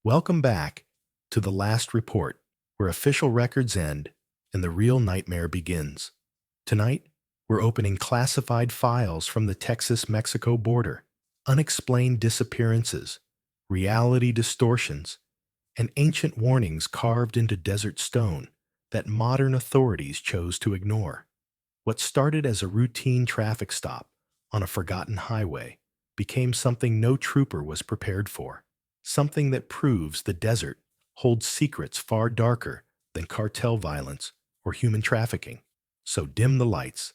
Welcome back to the last report, where official records end and the real nightmare begins. Tonight, we're opening classified files from the Texas-Mexico border, unexplained disappearances, reality distortions, and ancient warnings carved into desert stone that modern authorities chose to ignore. What started as a routine traffic stop on a forgotten highway became something no trooper was prepared for. Something that proves the desert holds secrets far darker than cartel violence or human trafficking. So dim the lights,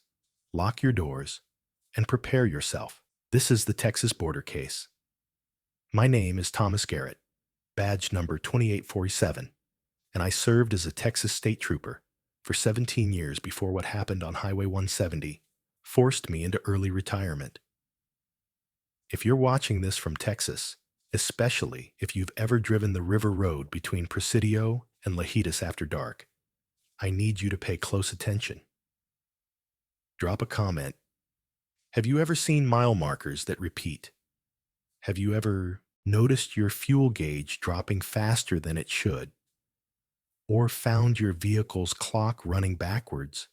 lock your doors, and prepare yourself. This is the Texas border case. My name is Thomas Garrett, badge number 2847, and I served as a Texas state trooper for 17 years before what happened on Highway 170 forced me into early retirement. If you're watching this from Texas, especially if you've ever driven the river road between Presidio and Lajitas after dark, I need you to pay close attention. Drop a comment. Have you ever seen mile markers that repeat? Have you ever noticed your fuel gauge dropping faster than it should? Or found your vehicle's clock running backwards?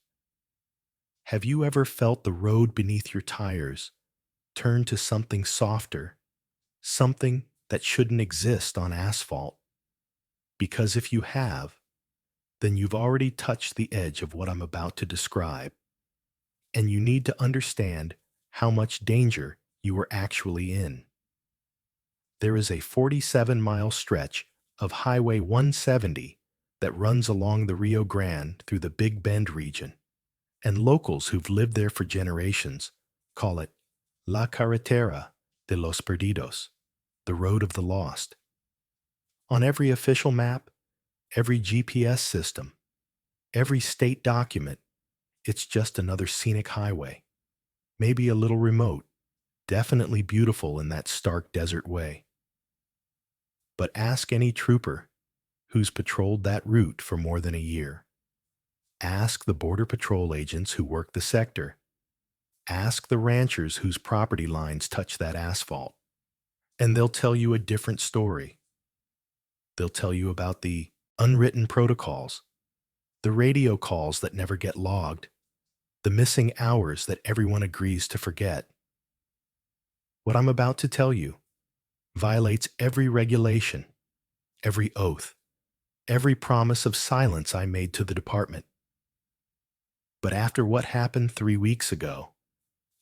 Have you ever felt the road beneath your tires turn to something softer, something that shouldn't exist on asphalt? Because if you have, then you've already touched the edge of what I'm about to describe, and you need to understand how much danger you are actually in. There is a 47-mile stretch of Highway 170 that runs along the Rio Grande through the Big Bend region, and locals who've lived there for generations call it La Carretera de los Perdidos, the Road of the Lost. On every official map, every GPS system, every state document, it's just another scenic highway, maybe a little remote, definitely beautiful in that stark desert way. But ask any trooper who's patrolled that route for more than a year. Ask the Border Patrol agents who work the sector. Ask the ranchers whose property lines touch that asphalt. And they'll tell you a different story. They'll tell you about the unwritten protocols, the radio calls that never get logged, the missing hours that everyone agrees to forget. What I'm about to tell you violates every regulation, every oath, every promise of silence I made to the department. But after what happened 3 weeks ago,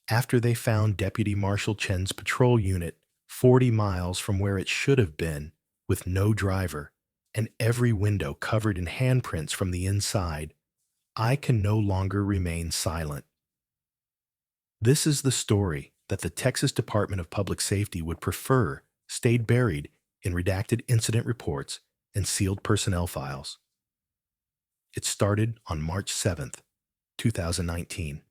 after they found Deputy Marshal Chen's patrol unit 40 miles from where it should have been with no driver and every window covered in handprints from the inside, I can no longer remain silent. This is the story that the Texas Department of Public Safety would prefer stayed buried in redacted incident reports and sealed personnel files. It started on March 7th, 2019.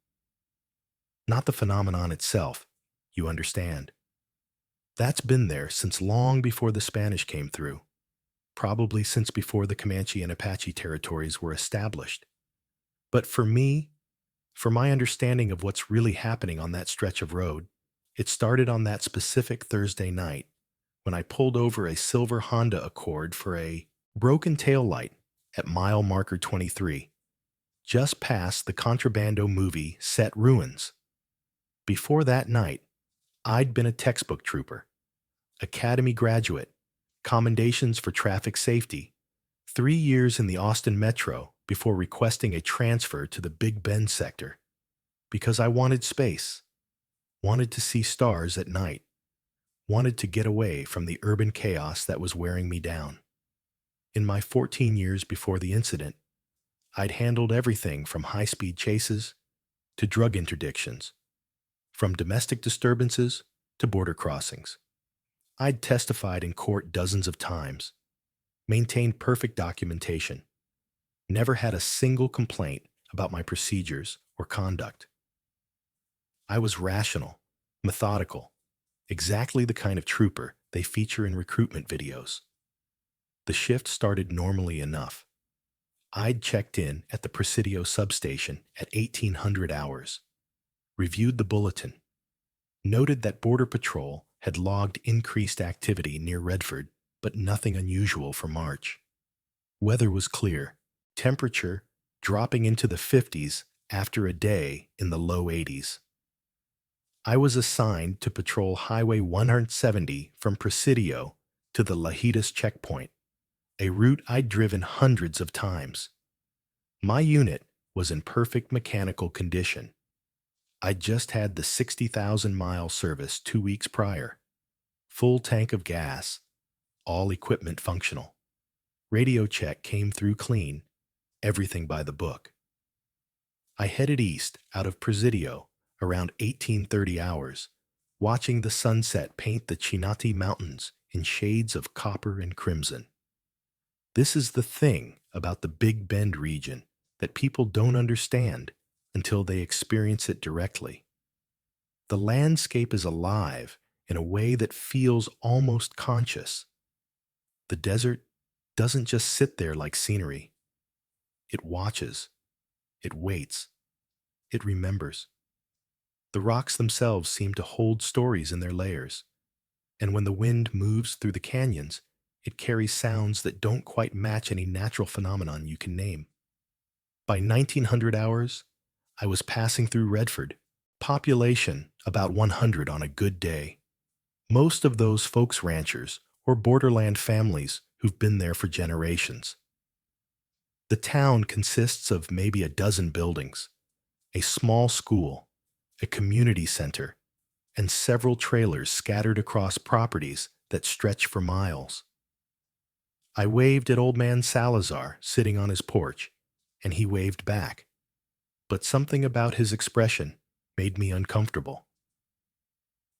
Not the phenomenon itself, you understand. That's been there since long before the Spanish came through, probably since before the Comanche and Apache territories were established. But for me, for my understanding of what's really happening on that stretch of road, it started on that specific Thursday night when I pulled over a silver Honda Accord for a broken tail light at mile marker 23, just past the Contrabando movie set ruins. Before that night, I'd been a textbook trooper, academy graduate, commendations for traffic safety, 3 years in the Austin Metro before requesting a transfer to the Big Bend sector, because I wanted space, wanted to see stars at night, wanted to get away from the urban chaos that was wearing me down. In my 14 years before the incident, I'd handled everything from high-speed chases to drug interdictions, from domestic disturbances to border crossings. I'd testified in court dozens of times, maintained perfect documentation, never had a single complaint about my procedures or conduct. I was rational, methodical, exactly the kind of trooper they feature in recruitment videos. The shift started normally enough. I'd checked in at the Presidio substation at 1800 hours, reviewed the bulletin, noted that Border Patrol had logged increased activity near Redford, but nothing unusual for March. Weather was clear, temperature dropping into the 50s after a day in the low 80s. I was assigned to patrol Highway 170 from Presidio to the Lajitas checkpoint, a route I'd driven hundreds of times. My unit was in perfect mechanical condition. I'd just had the 60,000-mile service 2 weeks prior. Full tank of gas, all equipment functional. Radio check came through clean, everything by the book. I headed east out of Presidio around 1830 hours, watching the sunset paint the Chinati Mountains in shades of copper and crimson. This is the thing about the Big Bend region that people don't understand until they experience it directly. The landscape is alive in a way that feels almost conscious. The desert doesn't just sit there like scenery. It watches. It waits. It remembers. The rocks themselves seem to hold stories in their layers, and when the wind moves through the canyons, it carries sounds that don't quite match any natural phenomenon you can name. By 1900 hours, I was passing through Redford, population about 100 on a good day. Most of those folks ranchers or borderland families who've been there for generations. The town consists of maybe a dozen buildings, a small school, a community center, and several trailers scattered across properties that stretch for miles. I waved at old man Salazar sitting on his porch, and he waved back. But something about his expression made me uncomfortable.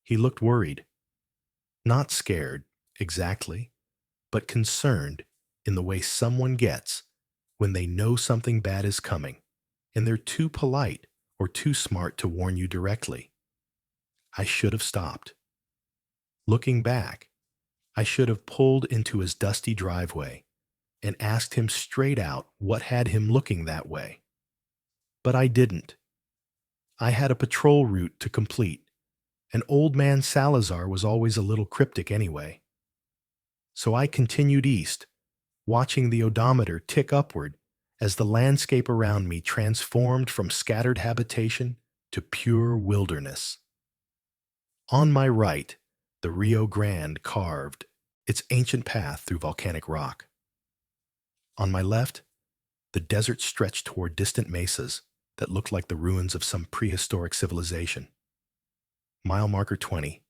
He looked worried. Not scared, exactly, but concerned in the way someone gets when they know something bad is coming, and they're too polite or too smart to warn you directly. I should have stopped. Looking back, I should have pulled into his dusty driveway and asked him straight out what had him looking that way. But I didn't. I had a patrol route to complete, and old man Salazar was always a little cryptic anyway. So I continued east, watching the odometer tick upward as the landscape around me transformed from scattered habitation to pure wilderness. On my right, the Rio Grande carved its ancient path through volcanic rock. On my left, the desert stretched toward distant mesas that looked like the ruins of some prehistoric civilization. Mile marker 20,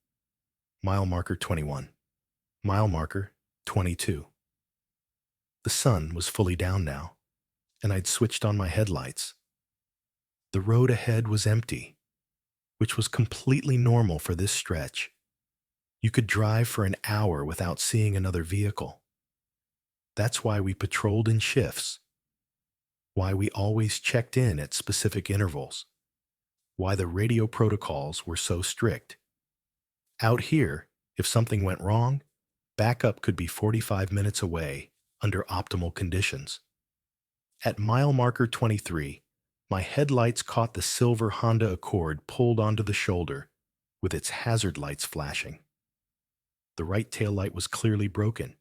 mile marker 21, mile marker 22. The sun was fully down now, and I'd switched on my headlights. The road ahead was empty, which was completely normal for this stretch. You could drive for an hour without seeing another vehicle. That's why we patrolled in shifts, why we always checked in at specific intervals, why the radio protocols were so strict. Out here, if something went wrong, backup could be 45 minutes away under optimal conditions. At mile marker 23, my headlights caught the silver Honda Accord pulled onto the shoulder with its hazard lights flashing. The right taillight was clearly broken,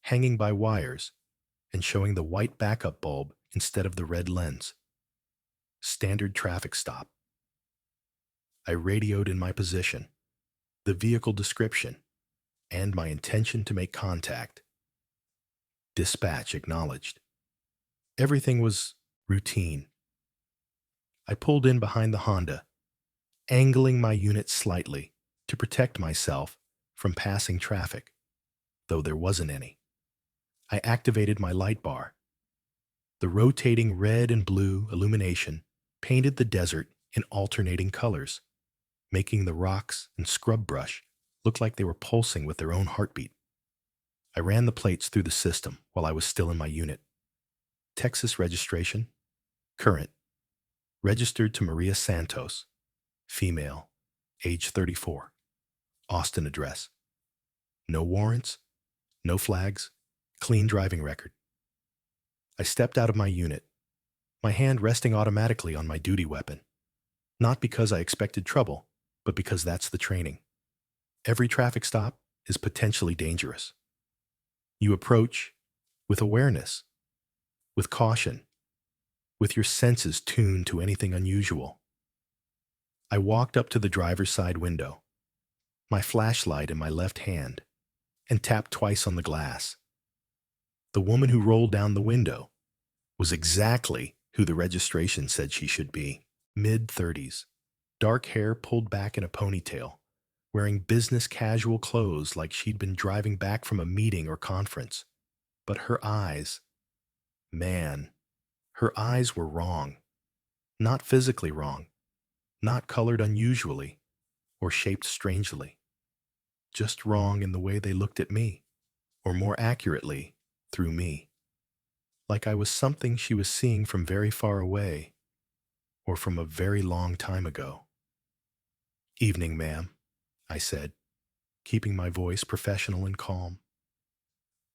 hanging by wires and showing the white backup bulb instead of the red lens. Standard traffic stop. I radioed in my position, the vehicle description, and my intention to make contact. Dispatch acknowledged. Everything was routine. I pulled in behind the Honda, angling my unit slightly to protect myself from passing traffic, though there wasn't any. I activated my light bar. The rotating red and blue illumination painted the desert in alternating colors, making the rocks and scrub brush look like they were pulsing with their own heartbeat. I ran the plates through the system while I was still in my unit. Texas registration, current, registered to Maria Santos, female, age 34, Austin address. No warrants, no flags, clean driving record. I stepped out of my unit, my hand resting automatically on my duty weapon, not because I expected trouble, but because that's the training. Every traffic stop is potentially dangerous. You approach with awareness, with caution, with your senses tuned to anything unusual. I walked up to the driver's side window, my flashlight in my left hand, and tapped twice on the glass. The woman who rolled down the window was exactly who the registration said she should be. Mid-30s, dark hair pulled back in a ponytail, wearing business casual clothes like she'd been driving back from a meeting or conference. But her eyes, man, her eyes were wrong. Not physically wrong, not colored unusually or shaped strangely. Just wrong in the way they looked at me, or more accurately, through me. Like I was something she was seeing from very far away, or from a very long time ago. "Evening, ma'am," I said, keeping my voice professional and calm.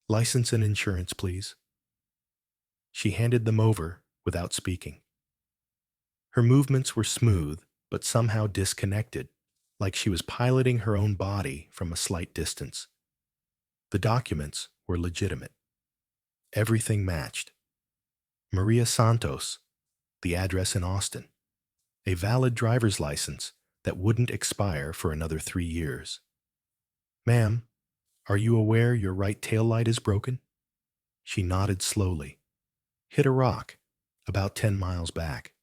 "License and insurance, please." She handed them over without speaking. Her movements were smooth, but somehow disconnected, like she was piloting her own body from a slight distance. The documents were legitimate. Everything matched. Maria Santos, the address in Austin, a valid driver's license that wouldn't expire for another 3 years. "Ma'am, are you aware your right tail light is broken?" She nodded slowly. "Hit a rock, about 10 miles back.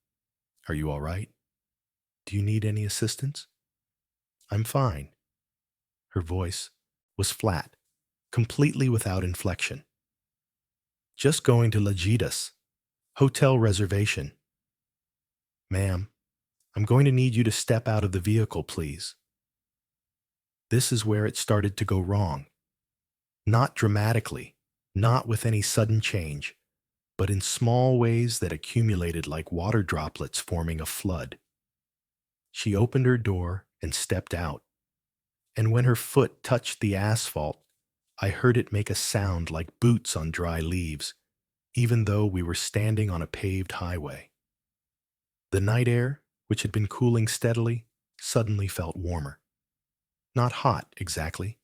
Are you all right? Do you need any assistance?" "I'm fine." Her voice was flat, completely without inflection. "Just going to Lajitas. Hotel reservation." "Ma'am, I'm going to need you to step out of the vehicle, please." This is where it started to go wrong. Not dramatically, not with any sudden change, but in small ways that accumulated like water droplets forming a flood. She opened her door and stepped out, and when her foot touched the asphalt, I heard it make a sound like boots on dry leaves, even though we were standing on a paved highway. The night air, which had been cooling steadily, suddenly felt warmer. Not hot, exactly,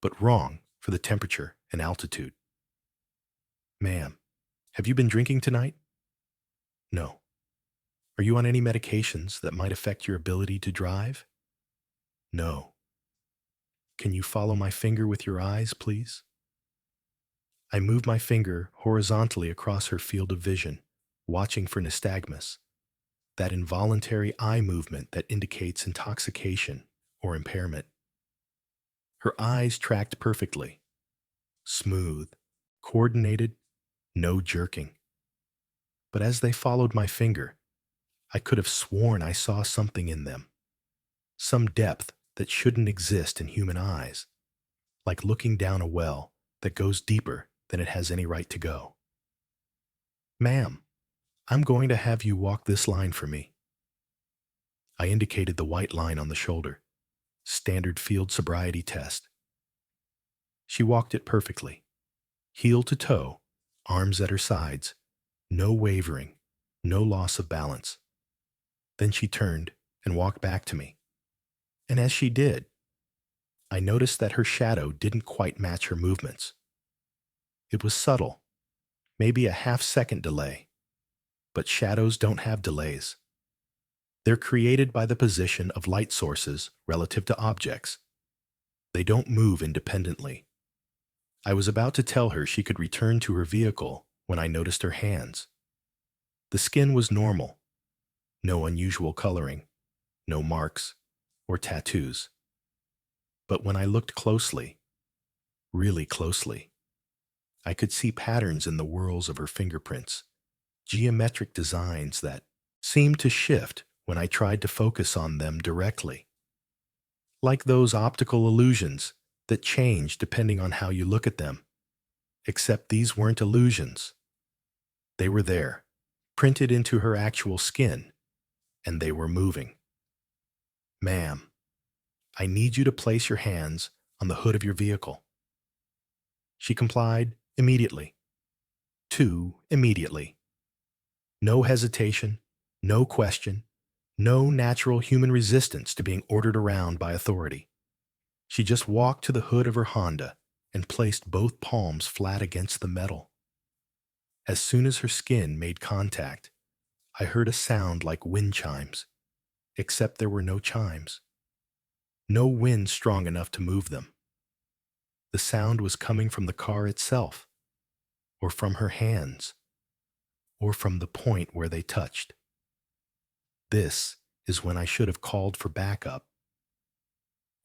but wrong for the temperature and altitude. "Ma'am, have you been drinking tonight?" "No." "Are you on any medications that might affect your ability to drive?" "No." "Can you follow my finger with your eyes, please?" I moved my finger horizontally across her field of vision, watching for nystagmus, that involuntary eye movement that indicates intoxication or impairment. Her eyes tracked perfectly. Smooth, coordinated, no jerking. But as they followed my finger, I could have sworn I saw something in them. Some depth that shouldn't exist in human eyes, like looking down a well that goes deeper than it has any right to go. "Ma'am, I'm going to have you walk this line for me." I indicated the white line on the shoulder. Standard field sobriety test. She walked it perfectly. Heel to toe, arms at her sides, no wavering, no loss of balance. Then she turned and walked back to me. And as she did, I noticed that her shadow didn't quite match her movements. It was subtle, maybe a half-second delay. But shadows don't have delays. They're created by the position of light sources relative to objects. They don't move independently. I was about to tell her she could return to her vehicle when I noticed her hands. The skin was normal. No unusual coloring, no marks or tattoos. But when I looked closely, really closely, I could see patterns in the whorls of her fingerprints, geometric designs that seemed to shift when I tried to focus on them directly. Like those optical illusions that change depending on how you look at them. Except these weren't illusions. They were there, printed into her actual skin, and they were moving. "Ma'am, I need you to place your hands on the hood of your vehicle." She complied immediately. Too immediately. No hesitation, no question, no natural human resistance to being ordered around by authority. She just walked to the hood of her Honda and placed both palms flat against the metal. As soon as her skin made contact, I heard a sound like wind chimes, except there were no chimes. No wind strong enough to move them. The sound was coming from the car itself, or from her hands, or from the point where they touched. This is when I should have called for backup.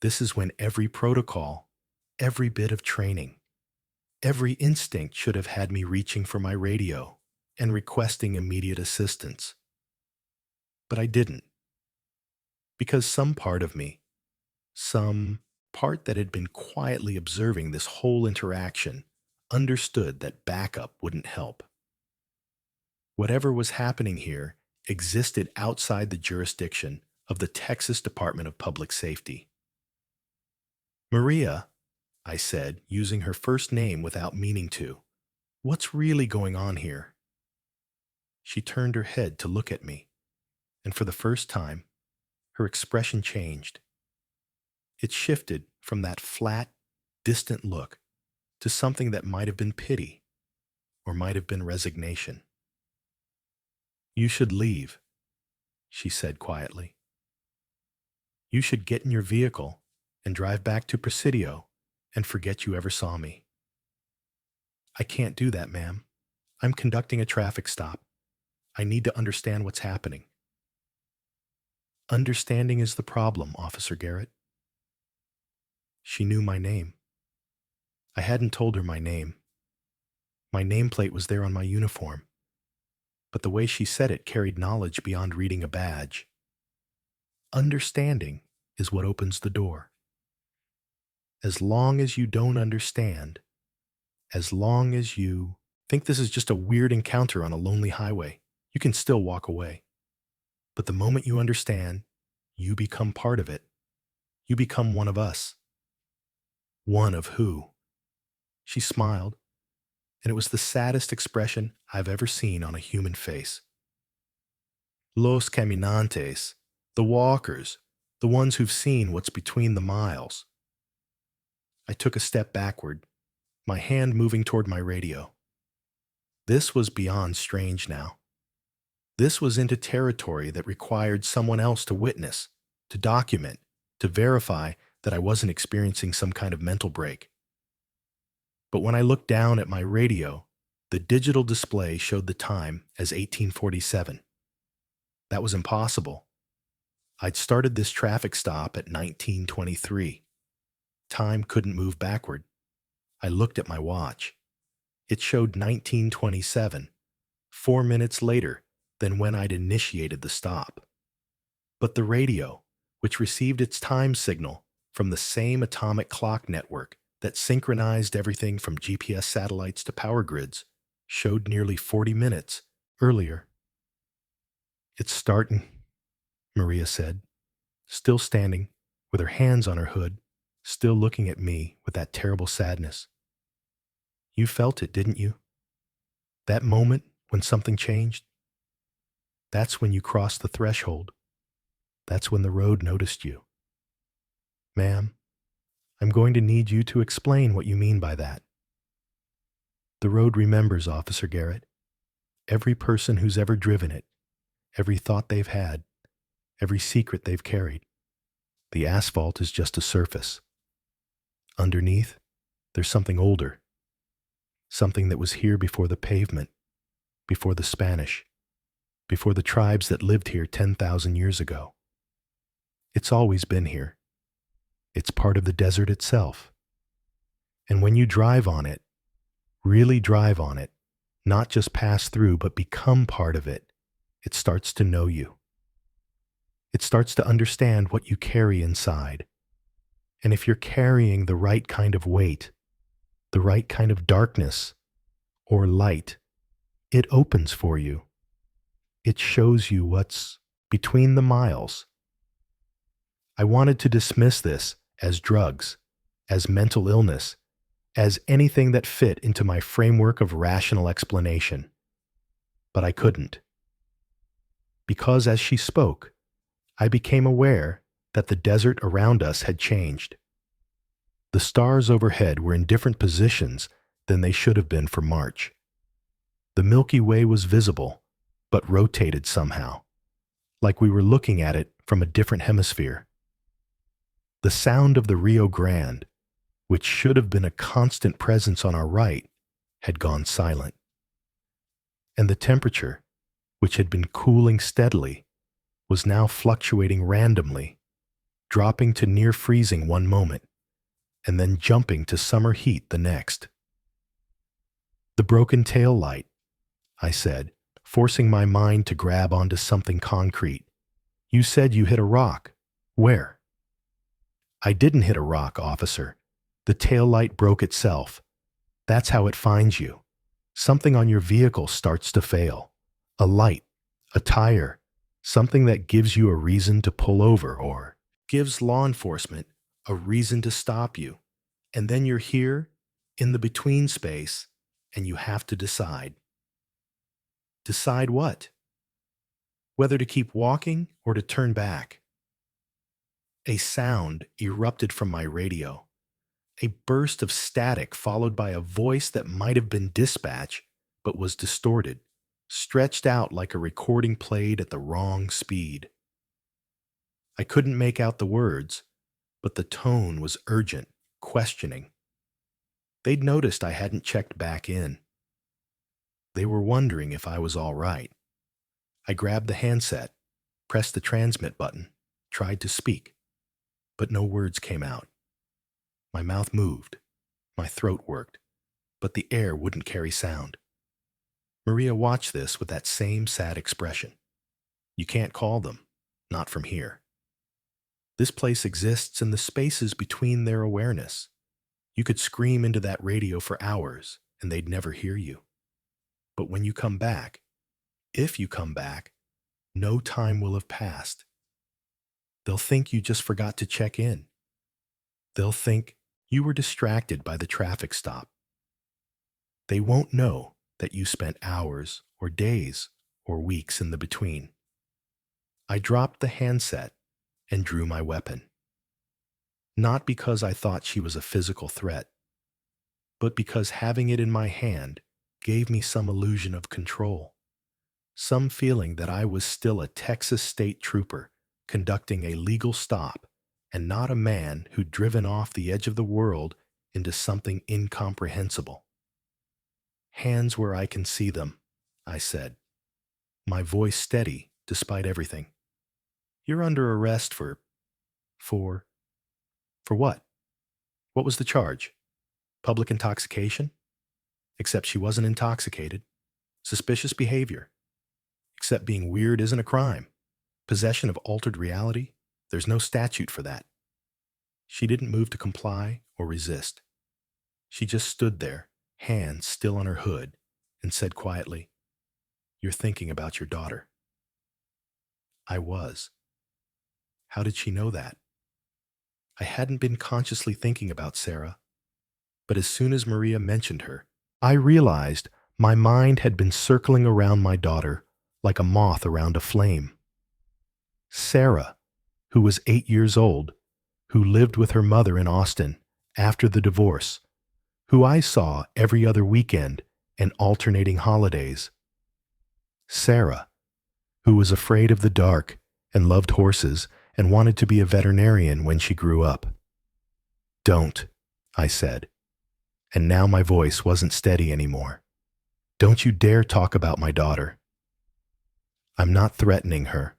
This is when every protocol, every bit of training, every instinct should have had me reaching for my radio and requesting immediate assistance. But I didn't. Because some part of me, some part that had been quietly observing this whole interaction, understood that backup wouldn't help. Whatever was happening here existed outside the jurisdiction of the Texas Department of Public Safety. "Maria," I said, using her first name without meaning to, "what's really going on here?" She turned her head to look at me, and for the first time, her expression changed. It shifted from that flat, distant look to something that might have been pity or might have been resignation. "You should leave," she said quietly. "You should get in your vehicle and drive back to Presidio and forget you ever saw me." "I can't do that, ma'am. I'm conducting a traffic stop. I need to understand what's happening." "Understanding is the problem, Officer Garrett." She knew my name. I hadn't told her my name. My nameplate was there on my uniform, but the way she said it carried knowledge beyond reading a badge. Understanding is what opens the door. As long as you don't understand, as long as you think this is just a weird encounter on a lonely highway, you can still walk away. But the moment you understand, you become part of it. You become one of us. One of who? She smiled, and it was the saddest expression I've ever seen on a human face. "Los caminantes, the walkers, the ones who've seen what's between the miles." I took a step backward, my hand moving toward my radio. This was beyond strange now. This was into territory that required someone else to witness, to document, to verify that I wasn't experiencing some kind of mental break. But when I looked down at my radio, the digital display showed the time as 1847. That was impossible. I'd started this traffic stop at 1923. Time couldn't move backward. I looked at my watch. It showed 1927, 4 minutes later than when I'd initiated the stop. But the radio, which received its time signal from the same atomic clock network that synchronized everything from GPS satellites to power grids, showed nearly 40 minutes earlier. "It's starting," Maria said, still standing with her hands on her hood, still looking at me with that terrible sadness. "You felt it, didn't you? That moment when something changed? That's when you crossed the threshold. That's when the road noticed you. Ma'am, I'm going to need you to explain what you mean by that." "The road remembers, Officer Garrett. Every person who's ever driven it, every thought they've had, every secret they've carried. The asphalt is just a surface. Underneath, there's something older. Something that was here before the pavement, before the Spanish, before the tribes that lived here 10,000 years ago. It's always been here. It's part of the desert itself. And when you drive on it, really drive on it, not just pass through, but become part of it, it starts to know you. It starts to understand what you carry inside. And if you're carrying the right kind of weight, the right kind of darkness or light, it opens for you. It shows you what's between the miles. I wanted to dismiss this as drugs, as mental illness, as anything that fit into my framework of rational explanation. But I couldn't. Because as she spoke, I became aware that the desert around us had changed. The The stars overhead were in different positions than they should have been for March. The Milky Way was visible, but rotated somehow, like we were looking at it from a different hemisphere. The sound of the Rio Grande, which should have been a constant presence on our right, had gone silent. And the temperature, which had been cooling steadily, was now fluctuating randomly, dropping to near freezing one moment, and then jumping to summer heat the next. "The broken tail light," I said, forcing my mind to grab onto something concrete. "You said you hit a rock. Where?" "I didn't hit a rock, officer. The tail light broke itself. That's how it finds you. Something on your vehicle starts to fail. A light, a tire, something that gives you a reason to pull over or gives law enforcement a reason to stop you. And then you're here, in the between space, and you have to decide." "Decide what?" "Whether to keep walking or to turn back." A sound erupted from my radio. A burst of static followed by a voice that might have been dispatch, but was distorted, stretched out like a recording played at the wrong speed. I couldn't make out the words, but the tone was urgent, questioning. They'd noticed I hadn't checked back in. They were wondering if I was all right. I grabbed the handset, pressed the transmit button, tried to speak, but no words came out. My mouth moved, my throat worked, but the air wouldn't carry sound. Maria watched this with that same sad expression. You can't call them, not from here. This place exists in the spaces between their awareness. You could scream into that radio for hours, and they'd never hear you. But when you come back, if you come back, no time will have passed. They'll think you just forgot to check in. They'll think you were distracted by the traffic stop. They won't know that you spent hours or days or weeks in the between. I dropped the handset and drew my weapon. Not because I thought she was a physical threat, but because having it in my hand gave me some illusion of control, some feeling that I was still a Texas state trooper conducting a legal stop and not a man who'd driven off the edge of the world into something incomprehensible. "Hands where I can see them," I said, my voice steady despite everything. "You're under arrest for what? What was the charge? Public intoxication? Except she wasn't intoxicated. Suspicious behavior. Except being weird isn't a crime. Possession of altered reality? There's no statute for that." She didn't move to comply or resist. She just stood there, hands still on her hood, and said quietly, "You're thinking about your daughter." I was. How did she know that? I hadn't been consciously thinking about Sarah, but as soon as Maria mentioned her, I realized my mind had been circling around my daughter like a moth around a flame. Sarah, who was 8 years old, who lived with her mother in Austin after the divorce, who I saw every other weekend and alternating holidays. Sarah, who was afraid of the dark and loved horses and wanted to be a veterinarian when she grew up. "Don't," I said, and now my voice wasn't steady anymore. "Don't you dare talk about my daughter." "I'm not threatening her,"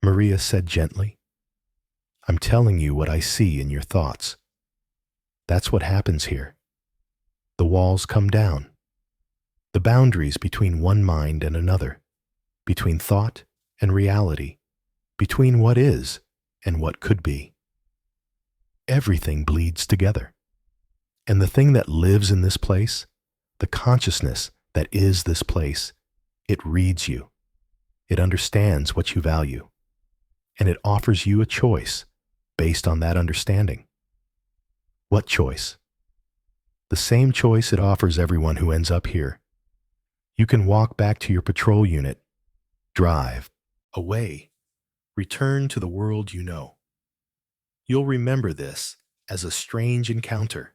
Maria said gently. "I'm telling you what I see in your thoughts. That's what happens here. The walls come down. The boundaries between one mind and another, between thought and reality, between what is and what could be. Everything bleeds together. And the thing that lives in this place, the consciousness that is this place, it reads you. It understands what you value. And it offers you a choice based on that understanding. What choice? The same choice it offers everyone who ends up here. You can walk back to your patrol unit, drive, away, return to the world you know. You'll remember this as a strange encounter,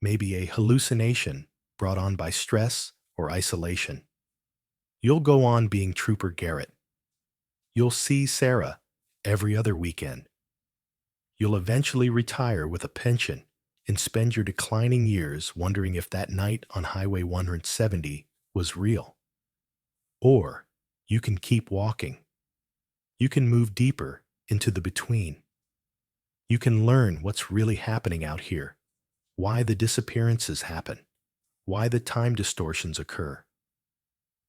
maybe a hallucination brought on by stress or isolation. You'll go on being Trooper Garrett. You'll see Sarah every other weekend. You'll eventually retire with a pension and spend your declining years wondering if that night on Highway 170 was real. Or you can keep walking. You can move deeper into the between. You can learn what's really happening out here, why the disappearances happen, why the time distortions occur,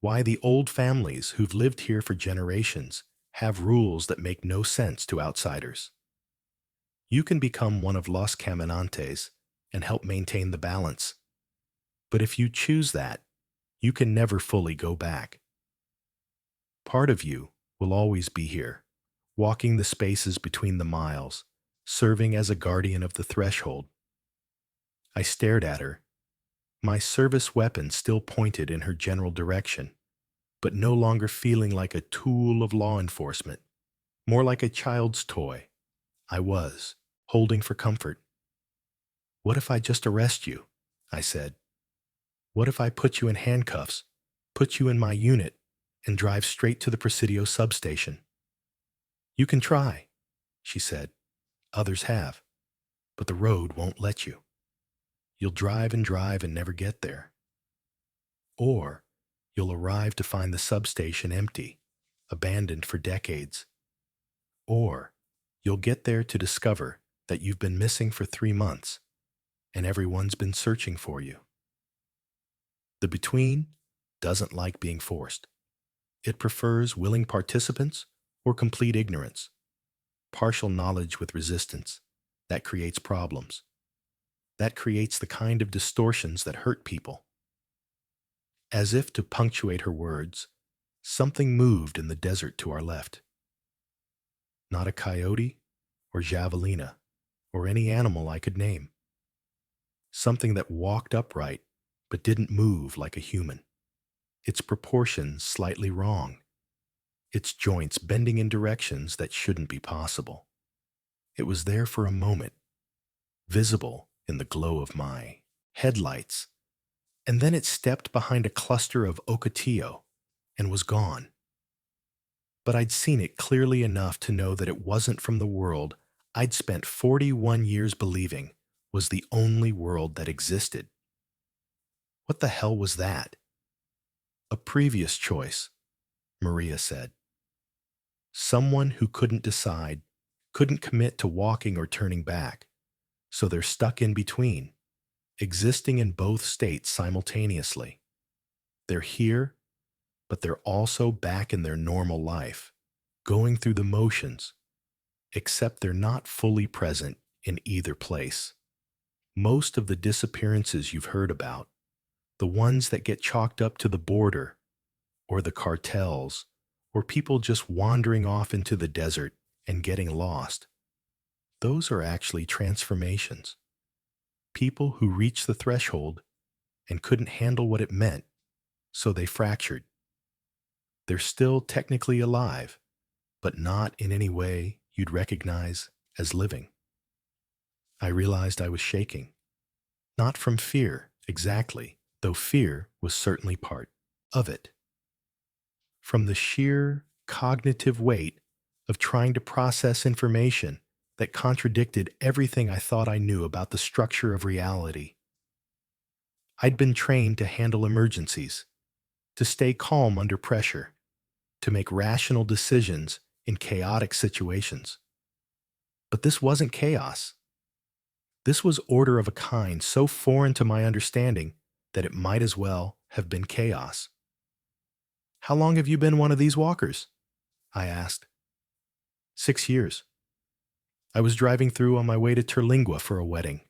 why the old families who've lived here for generations have rules that make no sense to outsiders. You can become one of Los Caminantes and help maintain the balance. But if you choose that, you can never fully go back. Part of you will always be here, walking the spaces between the miles, serving as a guardian of the threshold. I stared at her, my service weapon still pointed in her general direction, but no longer feeling like a tool of law enforcement, more like a child's toy I was, holding for comfort. "What if I just arrest you?" I said. "What if I put you in handcuffs, put you in my unit, and drive straight to the Presidio substation?" "You can try," she said. "Others have, but the road won't let you. You'll drive and never get there. Or you'll arrive to find the substation empty, abandoned for decades. Or you'll get there to discover that you've been missing for 3 months and everyone's been searching for you." The between doesn't like being forced. It prefers willing participants or complete ignorance. Partial knowledge with resistance. That creates problems. That creates the kind of distortions that hurt people. As if to punctuate her words, something moved in the desert to our left. Not a coyote or javelina or any animal I could name. Something that walked upright but didn't move like a human. Its proportions slightly wrong. Its joints bending in directions that shouldn't be possible. It was there for a moment, visible in the glow of my headlights, and then it stepped behind a cluster of ocotillo and was gone. But I'd seen it clearly enough to know that it wasn't from the world I'd spent 41 years believing was the only world that existed. What the hell was that? "A previous choice," Maria said. "Someone who couldn't decide, couldn't commit to walking or turning back, so they're stuck in between, existing in both states simultaneously. They're here, but they're also back in their normal life, going through the motions, except they're not fully present in either place. Most of the disappearances you've heard about, the ones that get chalked up to the border, or the cartels, or people just wandering off into the desert and getting lost, those are actually transformations. People who reached the threshold and couldn't handle what it meant, so they fractured. They're still technically alive, but not in any way you'd recognize as living." I realized I was shaking. Not from fear, exactly, though fear was certainly part of it. From the sheer cognitive weight of trying to process information that contradicted everything I thought I knew about the structure of reality. I'd been trained to handle emergencies, to stay calm under pressure, to make rational decisions in chaotic situations. But this wasn't chaos. This was order of a kind so foreign to my understanding that it might as well have been chaos. "How long have you been one of these walkers?" I asked. 6 years. I was driving through on my way to Terlingua for a wedding.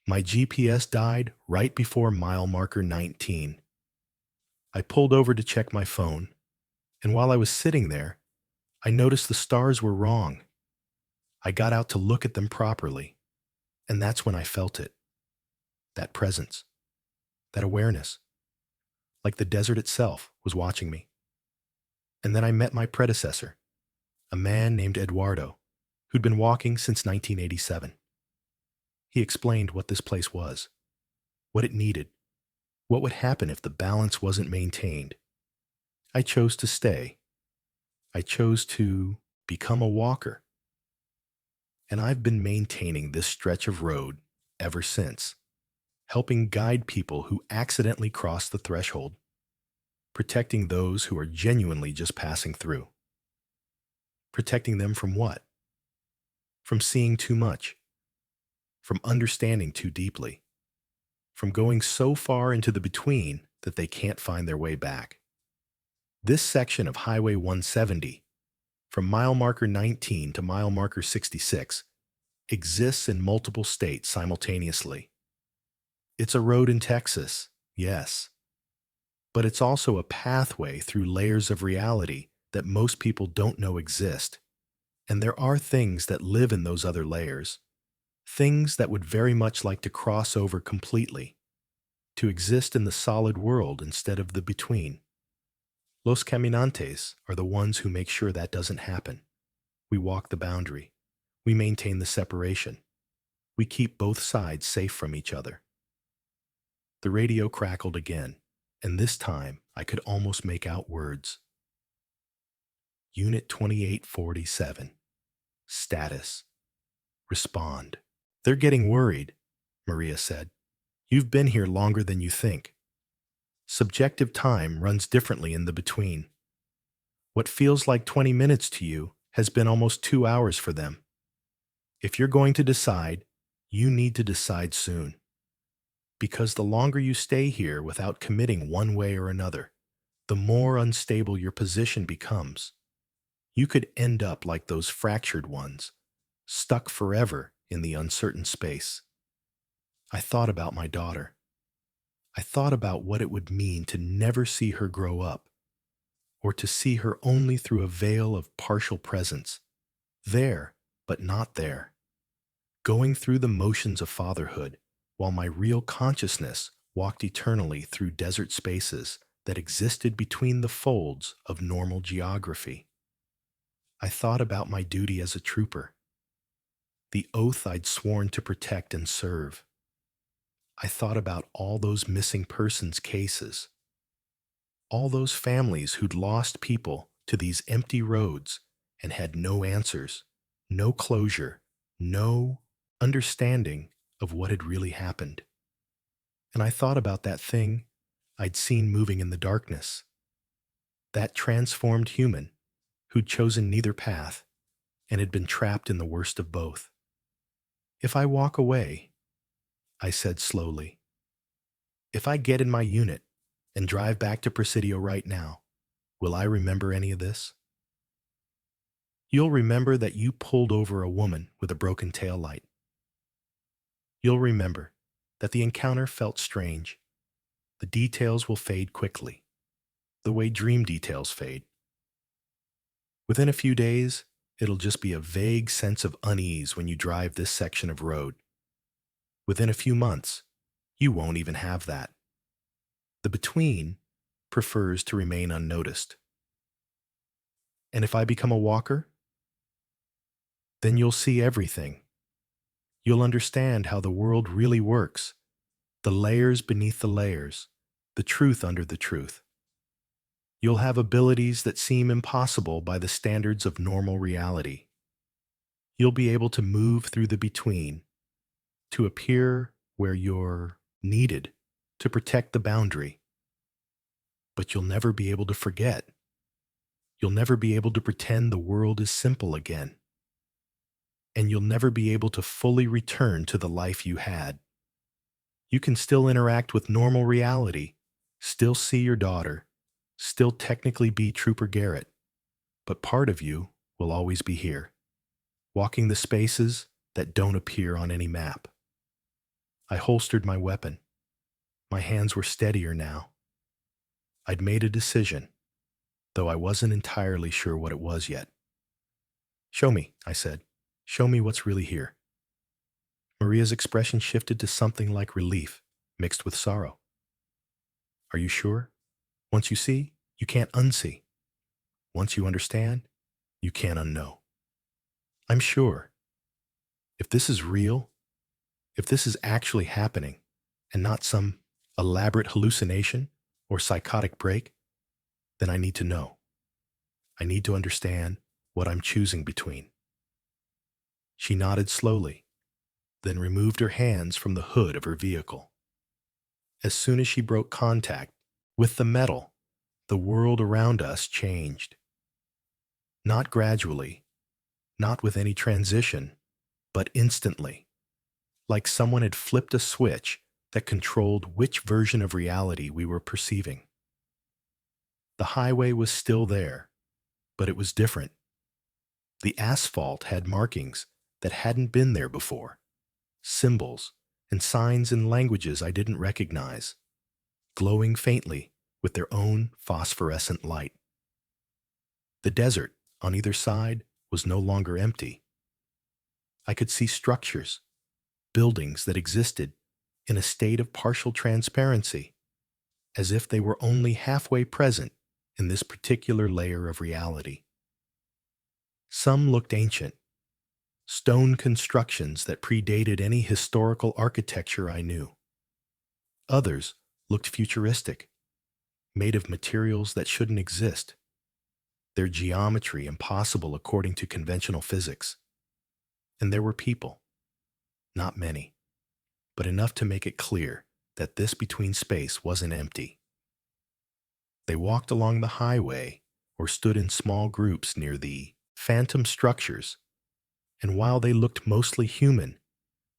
My GPS died right before mile marker 19. I pulled over to check my phone, and while I was sitting there, I noticed the stars were wrong. I got out to look at them properly, and that's when I felt it. That presence, that awareness, like the desert itself was watching me. And then I met my predecessor, a man named Eduardo, who'd been walking since 1987. He explained what this place was, what it needed, what would happen if the balance wasn't maintained. I chose to stay. I chose to become a walker. And I've been maintaining this stretch of road ever since, helping guide people who accidentally cross the threshold, protecting those who are genuinely just passing through. Protecting them from what? From seeing too much, from understanding too deeply, from going so far into the between that they can't find their way back. This section of Highway 170, from mile marker 19 to mile marker 66, exists in multiple states simultaneously. It's a road in Texas, yes, but it's also a pathway through layers of reality that most people don't know exist. And there are things that live in those other layers, things that would very much like to cross over completely, to exist in the solid world instead of the between. Los caminantes are the ones who make sure that doesn't happen. We walk the boundary. We maintain the separation. We keep both sides safe from each other. The radio crackled again, and this time I could almost make out words. Unit 2847. Status. Respond. They're getting worried, Maria said. You've been here longer than you think. Subjective time runs differently in the between. What feels like 20 minutes to you has been almost 2 hours for them. If you're going to decide, you need to decide soon. Because the longer you stay here without committing one way or another, the more unstable your position becomes. You could end up like those fractured ones, stuck forever in the uncertain space. I thought about my daughter. I thought about what it would mean to never see her grow up, or to see her only through a veil of partial presence, there, but not there, going through the motions of fatherhood, while my real consciousness walked eternally through desert spaces that existed between the folds of normal geography. I thought about my duty as a trooper, the oath I'd sworn to protect and serve. I thought about all those missing persons cases, all those families who'd lost people to these empty roads and had no answers, no closure, no understanding of what had really happened. And I thought about that thing I'd seen moving in the darkness, that transformed human who'd chosen neither path and had been trapped in the worst of both. If I walk away, I said slowly, if I get in my unit and drive back to Presidio right now, will I remember any of this? You'll remember that you pulled over a woman with a broken tail light. You'll remember that the encounter felt strange. The details will fade quickly, the way dream details fade. Within a few days, it'll just be a vague sense of unease when you drive this section of road. Within a few months, you won't even have that. The between prefers to remain unnoticed. And if I become a walker, then you'll see everything. You'll understand how the world really works, the layers beneath the layers, the truth under the truth. You'll have abilities that seem impossible by the standards of normal reality. You'll be able to move through the between, to appear where you're needed to protect the boundary. But you'll never be able to forget. You'll never be able to pretend the world is simple again. And you'll never be able to fully return to the life you had. You can still interact with normal reality, still see your daughter, still technically be Trooper Garrett, but part of you will always be here, walking the spaces that don't appear on any map. I holstered my weapon. My hands were steadier now. I'd made a decision, though I wasn't entirely sure what it was yet. Show me, I said. Show me what's really here. Maria's expression shifted to something like relief, mixed with sorrow. Are you sure? Once you see, you can't unsee. Once you understand, you can't unknow. I'm sure. If this is real, If this is actually happening and not some elaborate hallucination or psychotic break, then I need to know. I need to understand what I'm choosing between. She nodded slowly, then removed her hands from the hood of her vehicle. As soon as she broke contact with the metal, the world around us changed. Not gradually, not with any transition, but instantly, like someone had flipped a switch that controlled which version of reality we were perceiving. The highway was still there, but it was different. The asphalt had markings that hadn't been there before, symbols and signs in languages I didn't recognize, glowing faintly with their own phosphorescent light. The desert on either side was no longer empty. I could see structures, buildings that existed in a state of partial transparency, as if they were only halfway present in this particular layer of reality. Some looked ancient, stone constructions that predated any historical architecture I knew. Others looked futuristic, made of materials that shouldn't exist, their geometry impossible according to conventional physics. And there were people, not many, but enough to make it clear that this between space wasn't empty. They walked along the highway or stood in small groups near the phantom structures, and while they looked mostly human,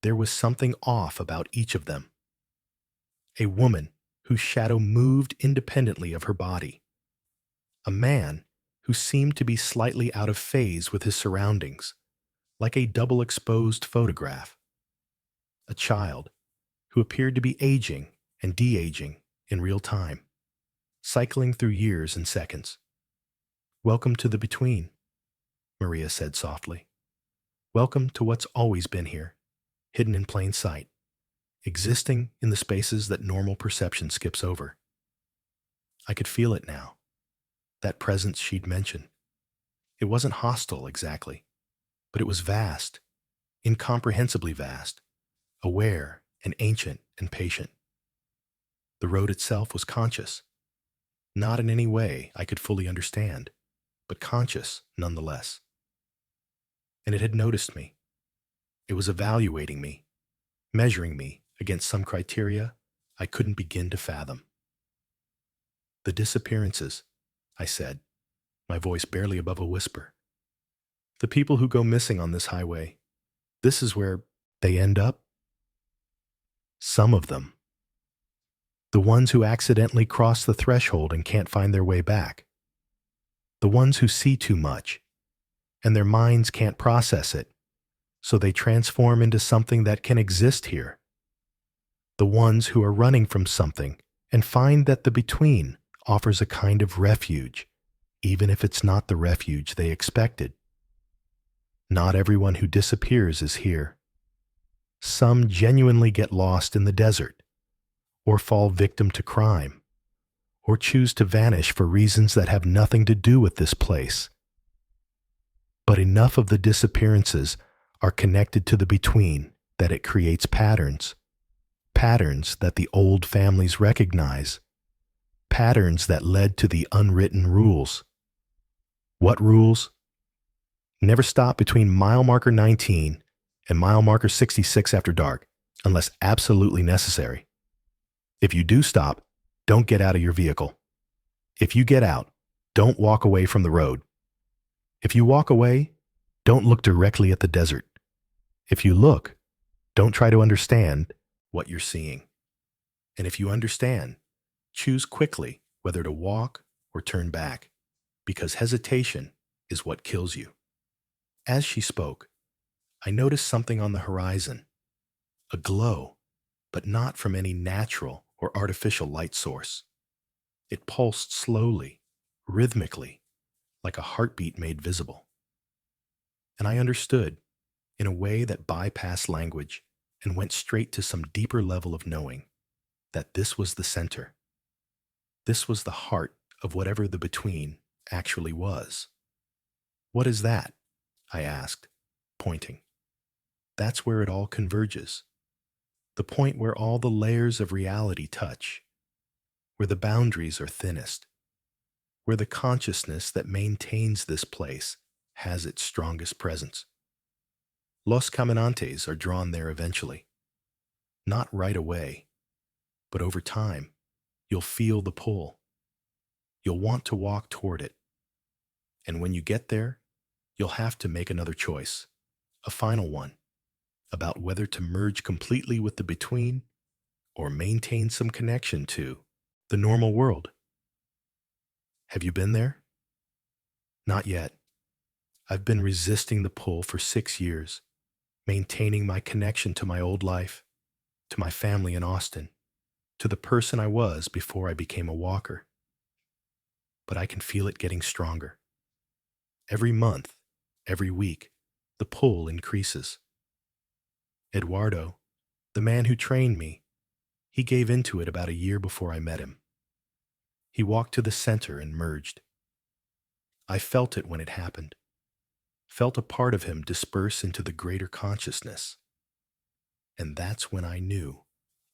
there was something off about each of them. A woman whose shadow moved independently of her body. A man who seemed to be slightly out of phase with his surroundings, like a double-exposed photograph. A child who appeared to be aging and de-aging in real time, cycling through years and seconds. "Welcome to the between," Maria said softly. "Welcome to what's always been here, hidden in plain sight, existing in the spaces that normal perception skips over." I could feel it now, that presence she'd mentioned. It wasn't hostile exactly, but it was vast, incomprehensibly vast, aware and ancient and patient. The road itself was conscious, not in any way I could fully understand, but conscious nonetheless. And it had noticed me. It was evaluating me, measuring me against some criteria I couldn't begin to fathom. "The disappearances," I said, my voice barely above a whisper. "The people who go missing on this highway, this is where they end up?" "Some of them. The ones who accidentally cross the threshold and can't find their way back. The ones who see too much, and their minds can't process it, so they transform into something that can exist here. The ones who are running from something and find that the between offers a kind of refuge, even if it's not the refuge they expected. Not everyone who disappears is here. Some genuinely get lost in the desert, or fall victim to crime, or choose to vanish for reasons that have nothing to do with this place. But enough of the disappearances are connected to the between that it creates patterns. Patterns that the old families recognize. Patterns that led to the unwritten rules. What rules? Never stop between mile marker 19 and mile marker 66 after dark, unless absolutely necessary. If you do stop, don't get out of your vehicle. If you get out, don't walk away from the road. If you walk away, don't look directly at the desert. If you look, don't try to understand what you're seeing. And if you understand, choose quickly whether to walk or turn back, because hesitation is what kills you." As she spoke, I noticed something on the horizon, a glow, but not from any natural or artificial light source. It pulsed slowly, rhythmically, like a heartbeat made visible. And I understood, in a way that bypassed language and went straight to some deeper level of knowing, that this was the center. This was the heart of whatever the between actually was. "What is that?" I asked, pointing. "That's where it all converges. the point where all the layers of reality touch, where the boundaries are thinnest, where the consciousness that maintains this place has its strongest presence. Los Caminantes are drawn there eventually. Not right away, but over time, you'll feel the pull. You'll want to walk toward it. And when you get there, you'll have to make another choice, a final one, about whether to merge completely with the between or maintain some connection to the normal world. Have you been there? Not yet. I've been resisting the pull for 6 years, maintaining my connection to my old life, to my family in Austin, to the person I was before I became a walker. But I can feel it getting stronger. Every month, every week, the pull increases. Eduardo, the man who trained me, he gave into it about a year before I met him. He walked to the center and merged. I felt it when it happened, felt a part of him disperse into the greater consciousness. And that's when I knew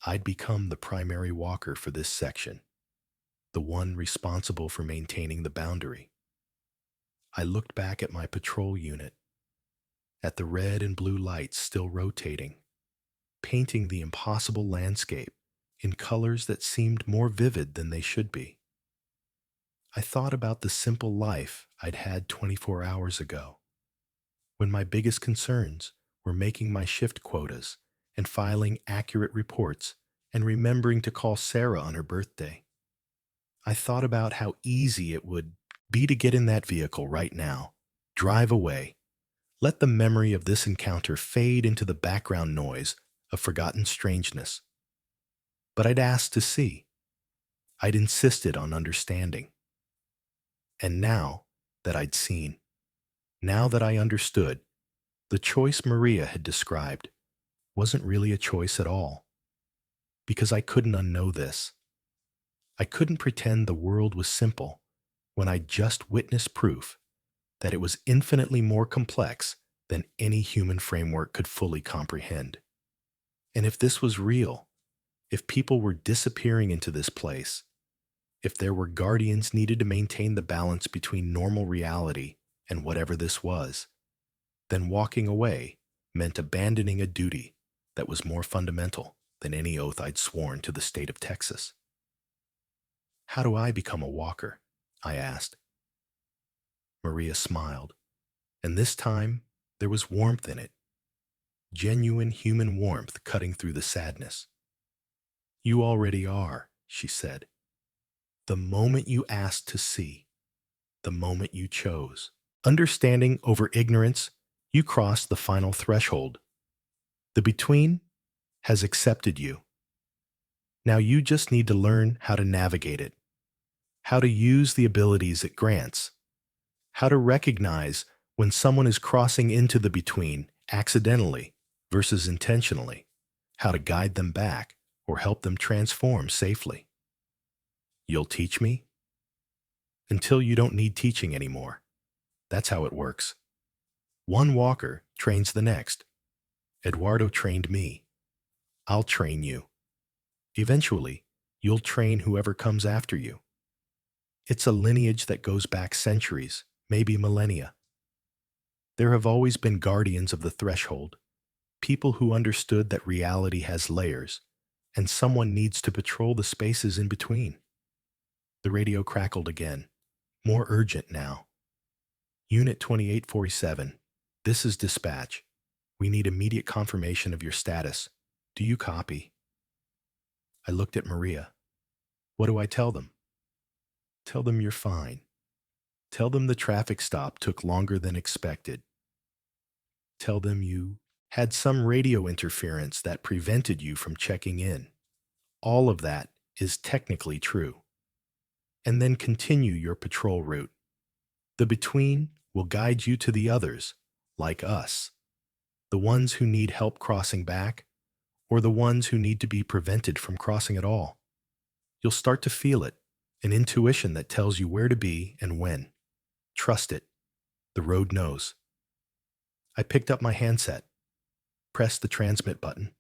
I'd become the primary walker for this section, the one responsible for maintaining the boundary. I looked back at my patrol unit, at the red and blue lights still rotating, painting the impossible landscape in colors that seemed more vivid than they should be. I thought about the simple life I'd had 24 hours ago, when my biggest concerns were making my shift quotas and filing accurate reports and remembering to call Sarah on her birthday. I thought about how easy it would be to get in that vehicle right now, drive away, let the memory of this encounter fade into the background noise of forgotten strangeness. But I'd asked to see. I'd insisted on understanding. And now that I'd seen, now that I understood, the choice Maria had described wasn't really a choice at all. Because I couldn't unknow this. I couldn't pretend the world was simple when I just witnessed proof that it was infinitely more complex than any human framework could fully comprehend. And if this was real, if people were disappearing into this place, if there were guardians needed to maintain the balance between normal reality and whatever this was, then walking away meant abandoning a duty that was more fundamental than any oath I'd sworn to the state of Texas. How do I become a walker? I asked. Maria smiled, and this time there was warmth in it, genuine human warmth cutting through the sadness. You already are, she said. The moment you asked to see, the moment you chose. Understanding over ignorance, you crossed the final threshold. The between has accepted you. Now you just need to learn how to navigate it, how to use the abilities it grants, how to recognize when someone is crossing into the between accidentally versus intentionally, how to guide them back or help them transform safely. You'll teach me? Until you don't need teaching anymore. That's how it works. One walker trains the next. Eduardo trained me. I'll train you. Eventually, you'll train whoever comes after you. It's a lineage that goes back centuries, maybe millennia. There have always been guardians of the threshold, people who understood that reality has layers, and someone needs to patrol the spaces in between. The radio crackled again, more urgent now. Unit 2847, this is dispatch. We need immediate confirmation of your status. Do you copy? I looked at Maria. What do I tell them? Tell them you're fine. Tell them the traffic stop took longer than expected. Tell them you had some radio interference that prevented you from checking in. All of that is technically true. And then continue your patrol route. The between will guide you to the others, like us. The ones who need help crossing back, or the ones who need to be prevented from crossing at all. You'll start to feel it, an intuition that tells you where to be and when. Trust it. The road knows. I picked up my handset, pressed the transmit button,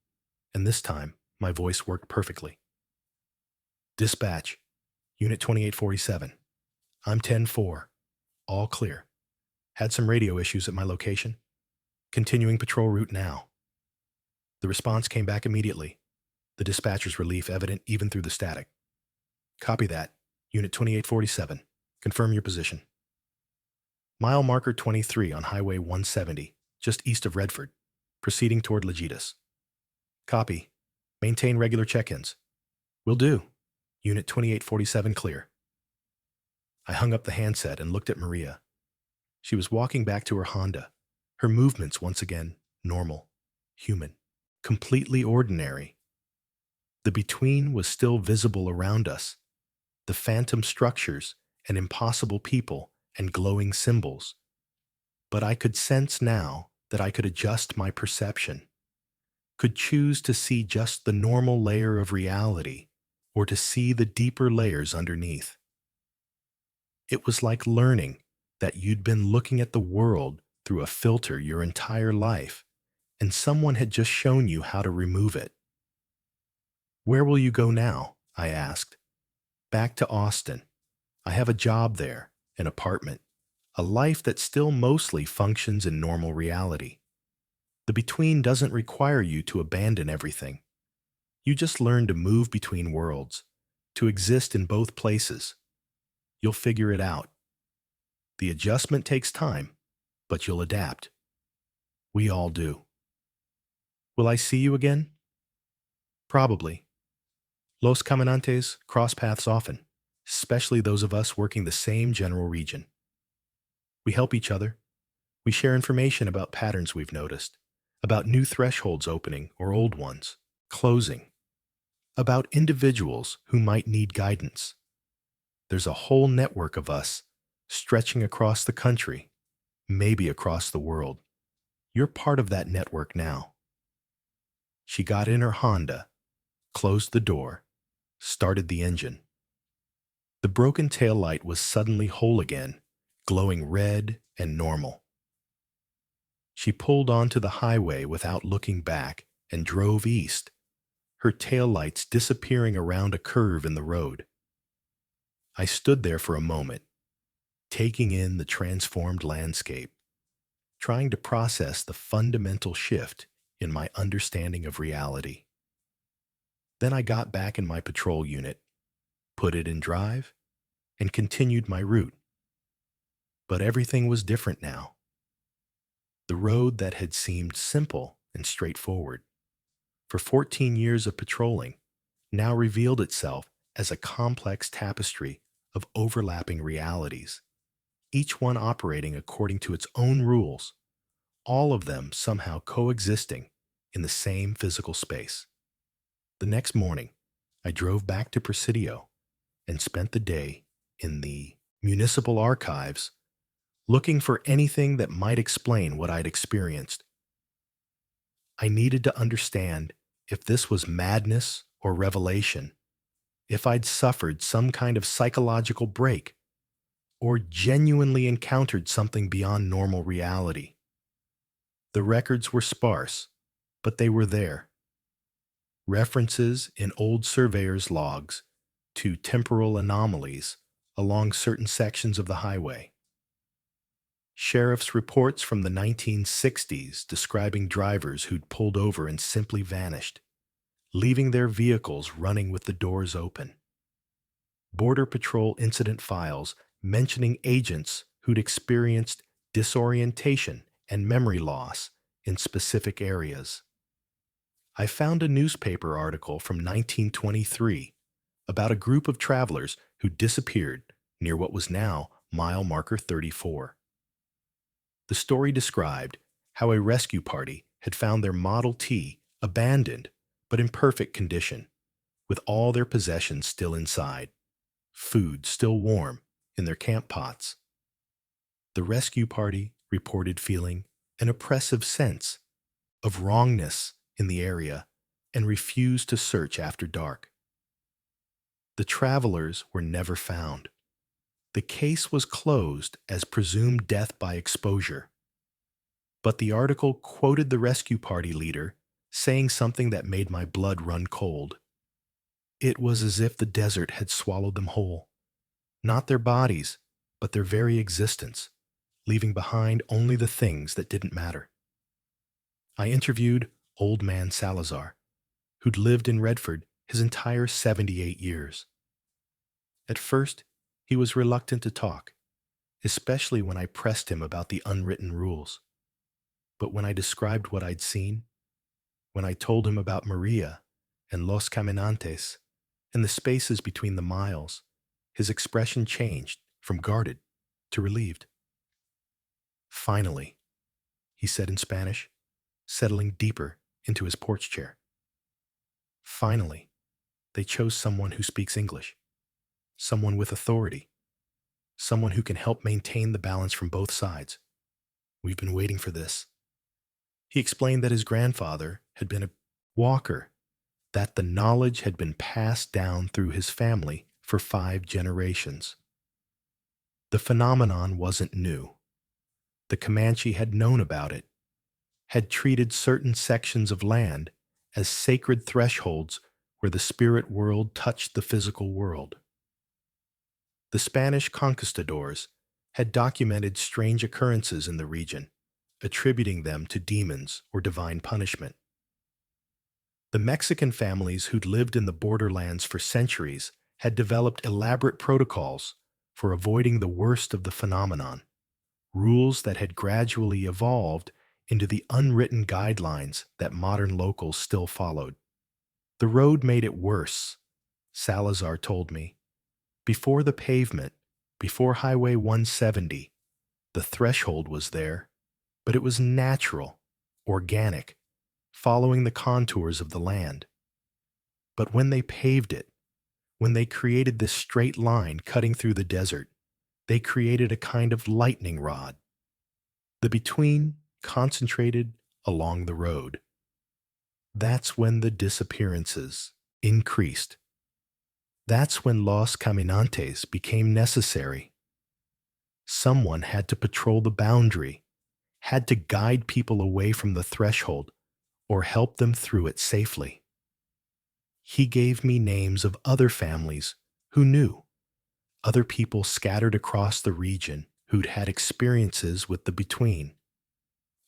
and this time my voice worked perfectly. Dispatch, Unit 2847. I'm 10-4. All clear. Had some radio issues at my location. Continuing patrol route now. The response came back immediately, the dispatcher's relief evident even through the static. Copy that. Unit 2847. Confirm your position. Mile marker 23 on Highway 170, just east of Redford, proceeding toward Legitas. Copy. Maintain regular check-ins. Will do. Unit 2847 clear. I hung up the handset and looked at Maria. She was walking back to her Honda, her movements once again normal, human, completely ordinary. The between was still visible around us, the phantom structures and impossible people and glowing symbols. But I could sense now that I could adjust my perception, could choose to see just the normal layer of reality or to see the deeper layers underneath. It was like learning that you'd been looking at the world through a filter your entire life, and someone had just shown you how to remove it. Where will you go now? I asked. Back to Austin. I have a job there, an apartment, a life that still mostly functions in normal reality. The between doesn't require you to abandon everything. You just learn to move between worlds, to exist in both places. You'll figure it out. The adjustment takes time, but you'll adapt. We all do. Will I see you again? Probably. Los Caminantes cross paths often, especially those of us working the same general region. We help each other. We share information about patterns we've noticed, about new thresholds opening or old ones closing, about individuals who might need guidance. There's a whole network of us stretching across the country, maybe across the world. You're part of that network now. She got in her Honda, closed the door, started the engine. The broken taillight was suddenly whole again, glowing red and normal. She pulled onto the highway without looking back and drove east, her taillights disappearing around a curve in the road. I stood there for a moment, taking in the transformed landscape, trying to process the fundamental shift in my understanding of reality. Then I got back in my patrol unit, put it in drive, and continued my route. But everything was different now. The road that had seemed simple and straightforward for 14 years of patrolling now revealed itself as a complex tapestry of overlapping realities, each one operating according to its own rules, all of them somehow coexisting in the same physical space. The next morning, I drove back to Presidio and spent the day in the municipal archives looking for anything that might explain what I'd experienced. I needed to understand if this was madness or revelation, if I'd suffered some kind of psychological break, or genuinely encountered something beyond normal reality. The records were sparse, but they were there. References in old surveyors' logs to temporal anomalies along certain sections of the highway. Sheriff's reports from the 1960s describing drivers who'd pulled over and simply vanished, leaving their vehicles running with the doors open. Border Patrol incident files mentioning agents who'd experienced disorientation and memory loss in specific areas. I found a newspaper article from 1923 about a group of travelers who disappeared near what was now mile marker 34. The story described how a rescue party had found their Model T abandoned but in perfect condition, with all their possessions still inside, food still warm in their camp pots. The rescue party reported feeling an oppressive sense of wrongness in the area and refused to search after dark. The travelers were never found. The case was closed as presumed death by exposure. But the article quoted the rescue party leader saying something that made my blood run cold. It was as if the desert had swallowed them whole, not their bodies, but their very existence, leaving behind only the things that didn't matter. I interviewed Old Man Salazar, who'd lived in Redford his entire 78 years. At first, he was reluctant to talk, especially when I pressed him about the unwritten rules. But when I described what I'd seen, when I told him about Maria and Los Caminantes and the spaces between the miles, his expression changed from guarded to relieved. "Finally," he said in Spanish, settling deeper into his porch chair. "Finally, they chose someone who speaks English, someone with authority, someone who can help maintain the balance from both sides. We've been waiting for this." He explained that his grandfather had been a walker, that the knowledge had been passed down through his family for 5 generations. The phenomenon wasn't new. The Comanche had known about it, had treated certain sections of land as sacred thresholds where the spirit world touched the physical world. The Spanish conquistadors had documented strange occurrences in the region, attributing them to demons or divine punishment. The Mexican families who'd lived in the borderlands for centuries had developed elaborate protocols for avoiding the worst of the phenomenon, rules that had gradually evolved into the unwritten guidelines that modern locals still followed. The road made it worse, Salazar told me. Before the pavement, before Highway 170, the threshold was there, but it was natural, organic, following the contours of the land. But when they paved it, when they created this straight line cutting through the desert, they created a kind of lightning rod. The between concentrated along the road. That's when the disappearances increased. That's when Los Caminantes became necessary. Someone had to patrol the boundary, had to guide people away from the threshold or help them through it safely. He gave me names of other families who knew, other people scattered across the region who'd had experiences with the between.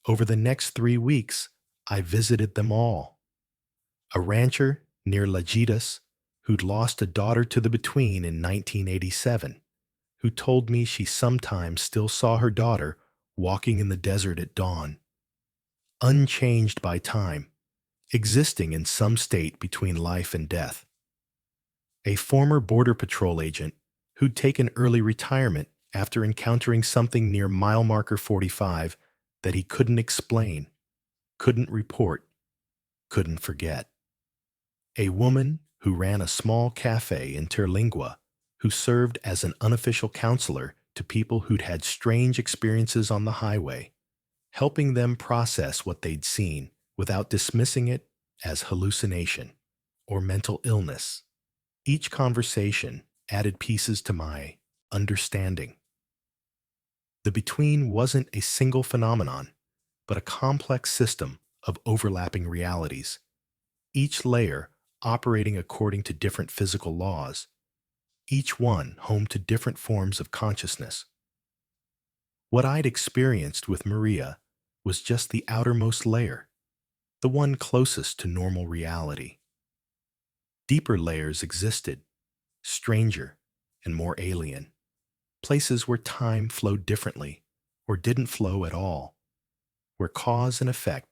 Over the next 3 weeks, I visited them all. A rancher near Lajitas who'd lost a daughter to the between in 1987, who told me she sometimes still saw her daughter walking in the desert at dawn, unchanged by time, existing in some state between life and death. A former Border Patrol agent who'd taken early retirement after encountering something near mile marker 45 that he couldn't explain, couldn't report, couldn't forget. A woman who ran a small cafe in Terlingua, who served as an unofficial counselor to people who'd had strange experiences on the highway, helping them process what they'd seen without dismissing it as hallucination or mental illness. Each conversation added pieces to my understanding. The between wasn't a single phenomenon, but a complex system of overlapping realities, each layer operating according to different physical laws, each one home to different forms of consciousness. What I'd experienced with Maria was just the outermost layer, the one closest to normal reality. Deeper layers existed, stranger and more alien, places where time flowed differently or didn't flow at all, where cause and effect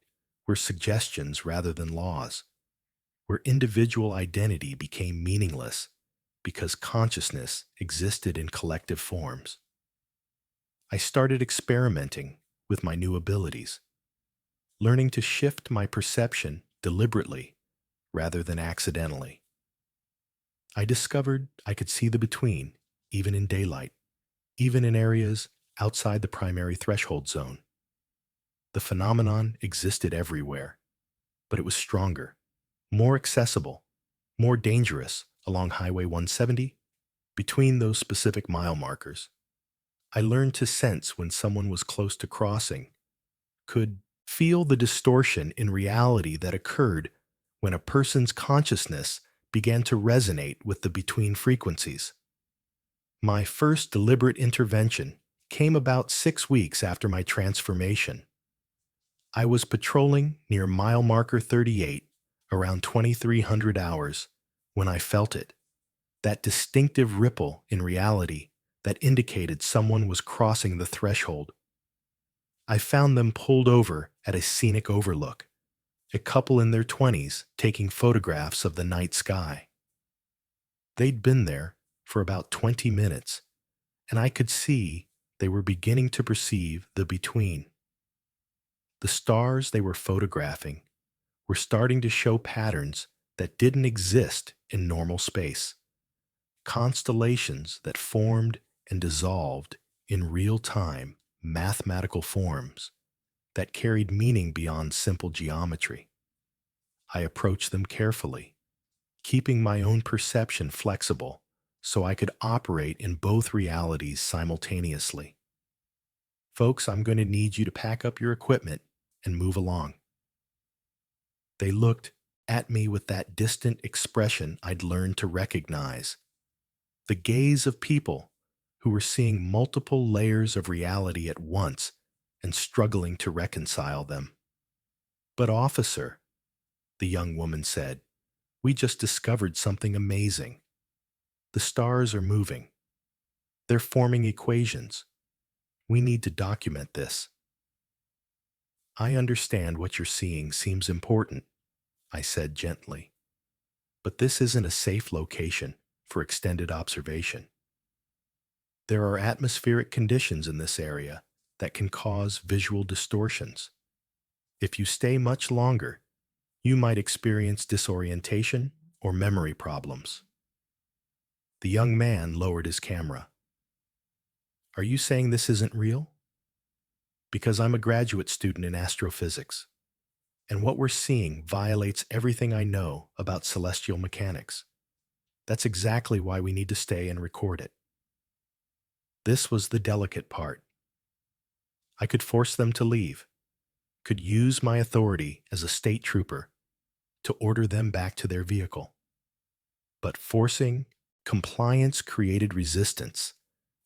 were suggestions rather than laws, where individual identity became meaningless because consciousness existed in collective forms. I started experimenting with my new abilities, learning to shift my perception deliberately rather than accidentally. I discovered I could see the between, even in daylight, even in areas outside the primary threshold zone. The phenomenon existed everywhere, but it was stronger, more accessible, more dangerous along Highway 170, between those specific mile markers. I learned to sense when someone was close to crossing, could Feel the distortion in reality that occurred when a person's consciousness began to resonate with the between frequencies. My first deliberate intervention came about 6 weeks after my transformation. I was patrolling near mile marker 38 around 2300 hours when I felt it, that distinctive ripple in reality that indicated someone was crossing the threshold. I found them pulled over at a scenic overlook, a couple in their 20s taking photographs of the night sky. They'd been there for about 20 minutes, and I could see they were beginning to perceive the between. The stars they were photographing were starting to show patterns that didn't exist in normal space, constellations that formed and dissolved in real-time mathematical forms that carried meaning beyond simple geometry. I approached them carefully, keeping my own perception flexible so I could operate in both realities simultaneously. Folks, I'm going to need you to pack up your equipment and move along. They looked at me with that distant expression I'd learned to recognize, the gaze of people who were seeing multiple layers of reality at once and struggling to reconcile them. But officer, the young woman said, we just discovered something amazing. The stars are moving. They're forming equations. We need to document this. I understand what you're seeing seems important, I said gently, but this isn't a safe location for extended observation. There are atmospheric conditions in this area that can cause visual distortions. If you stay much longer, you might experience disorientation or memory problems. The young man lowered his camera. Are you saying this isn't real? Because I'm a graduate student in astrophysics, and what we're seeing violates everything I know about celestial mechanics. That's exactly why we need to stay and record it. This was the delicate part. I could force them to leave, could use my authority as a state trooper to order them back to their vehicle. But forcing compliance created resistance,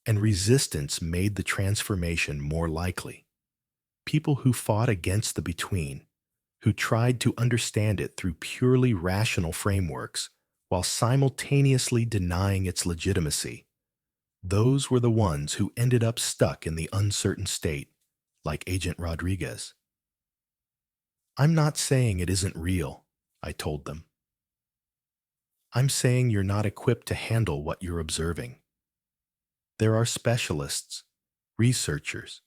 and resistance made the transformation more likely. People who fought against the between, who tried to understand it through purely rational frameworks while simultaneously denying its legitimacy, those were the ones who ended up stuck in the uncertain state, like Agent Rodriguez. I'm not saying it isn't real, I told them. I'm saying you're not equipped to handle what you're observing. There are specialists, researchers,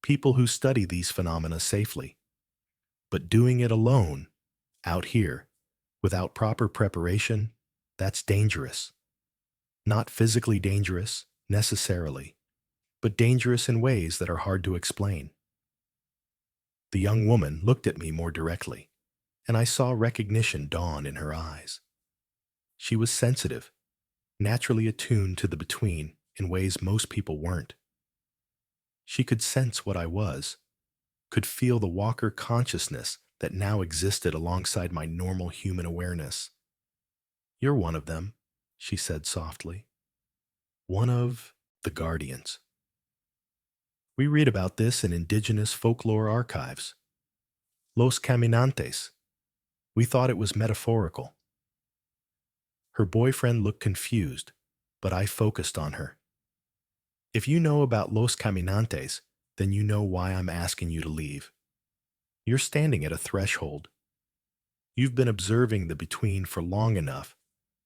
people who study these phenomena safely. But doing it alone, out here, without proper preparation, that's dangerous. Not physically dangerous, necessarily, but dangerous in ways that are hard to explain. The young woman looked at me more directly, and I saw recognition dawn in her eyes. She was sensitive, naturally attuned to the between in ways most people weren't. She could sense what I was, could feel the walker consciousness that now existed alongside my normal human awareness. You're one of them, she said softly. One of the guardians. We read about this in indigenous folklore archives. Los Caminantes. We thought it was metaphorical. Her boyfriend looked confused, but I focused on her. If you know about Los Caminantes, then you know why I'm asking you to leave. You're standing at a threshold. You've been observing the between for long enough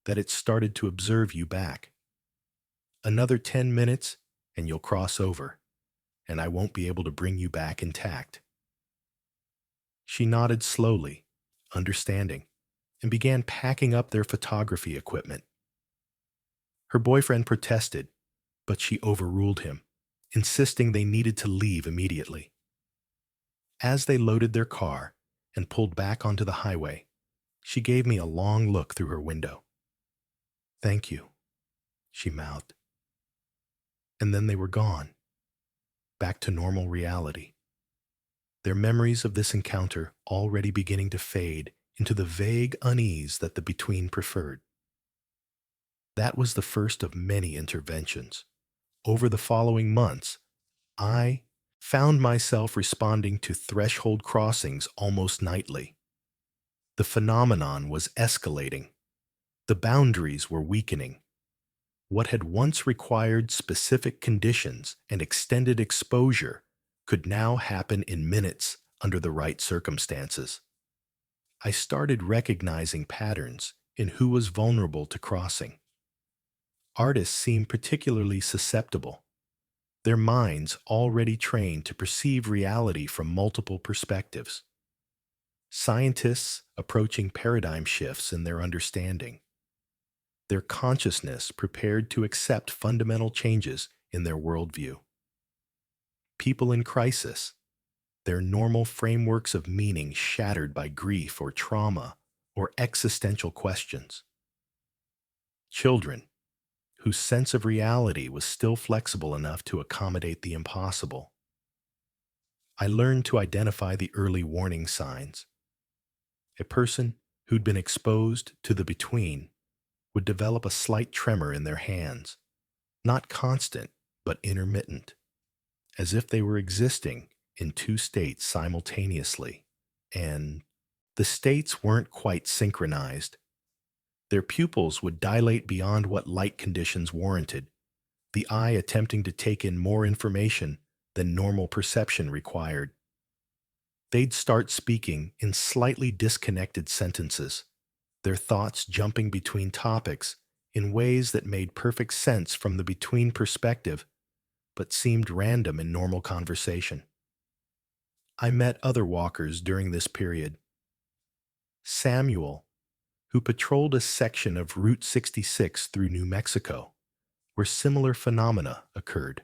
that it started to observe you back. Another 10 minutes and you'll cross over, and I won't be able to bring you back intact. She nodded slowly, understanding, and began packing up their photography equipment. Her boyfriend protested, but she overruled him, insisting they needed to leave immediately. As they loaded their car and pulled back onto the highway, she gave me a long look through her window. Thank you, she mouthed. And then they were gone, back to normal reality. their memories of this encounter already beginning to fade into the vague unease that the between preferred. That was the first of many interventions. Over the following months, I found myself responding to threshold crossings almost nightly. The phenomenon was escalating. The boundaries were weakening. What had once required specific conditions and extended exposure could now happen in minutes under the right circumstances. I started recognizing patterns in who was vulnerable to crossing. Artists seemed particularly susceptible, their minds already trained to perceive reality from multiple perspectives. Scientists approaching paradigm shifts in their understanding, their consciousness prepared to accept fundamental changes in their worldview. People in crisis, their normal frameworks of meaning shattered by grief or trauma or existential questions. Children, whose sense of reality was still flexible enough to accommodate the impossible. I learned to identify the early warning signs. A person who'd been exposed to the between would develop a slight tremor in their hands, not constant, but intermittent, as if they were existing in two states simultaneously, and the states weren't quite synchronized. Their pupils would dilate beyond what light conditions warranted, the eye attempting to take in more information than normal perception required. They'd start speaking in slightly disconnected sentences, their thoughts jumping between topics in ways that made perfect sense from the between perspective, but seemed random in normal conversation. I met other walkers during this period. Samuel, who patrolled a section of Route 66 through New Mexico, where similar phenomena occurred.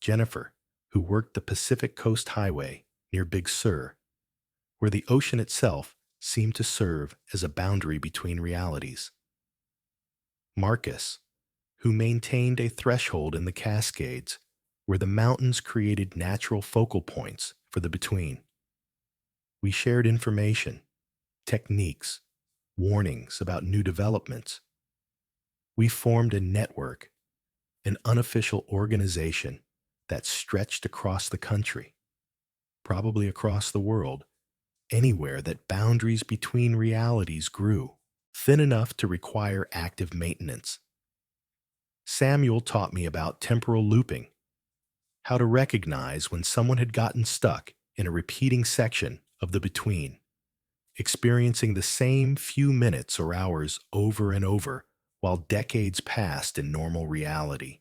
Jennifer, who worked the Pacific Coast Highway near Big Sur, where the ocean itself seemed to serve as a boundary between realities. Marcus, who maintained a threshold in the Cascades, where the mountains created natural focal points for the between. We shared information, techniques, warnings about new developments. We formed a network, an unofficial organization that stretched across the country, probably across the world, anywhere that boundaries between realities grew, thin enough to require active maintenance. Samuel taught me about temporal looping, how to recognize when someone had gotten stuck in a repeating section of the between, experiencing the same few minutes or hours over and over while decades passed in normal reality.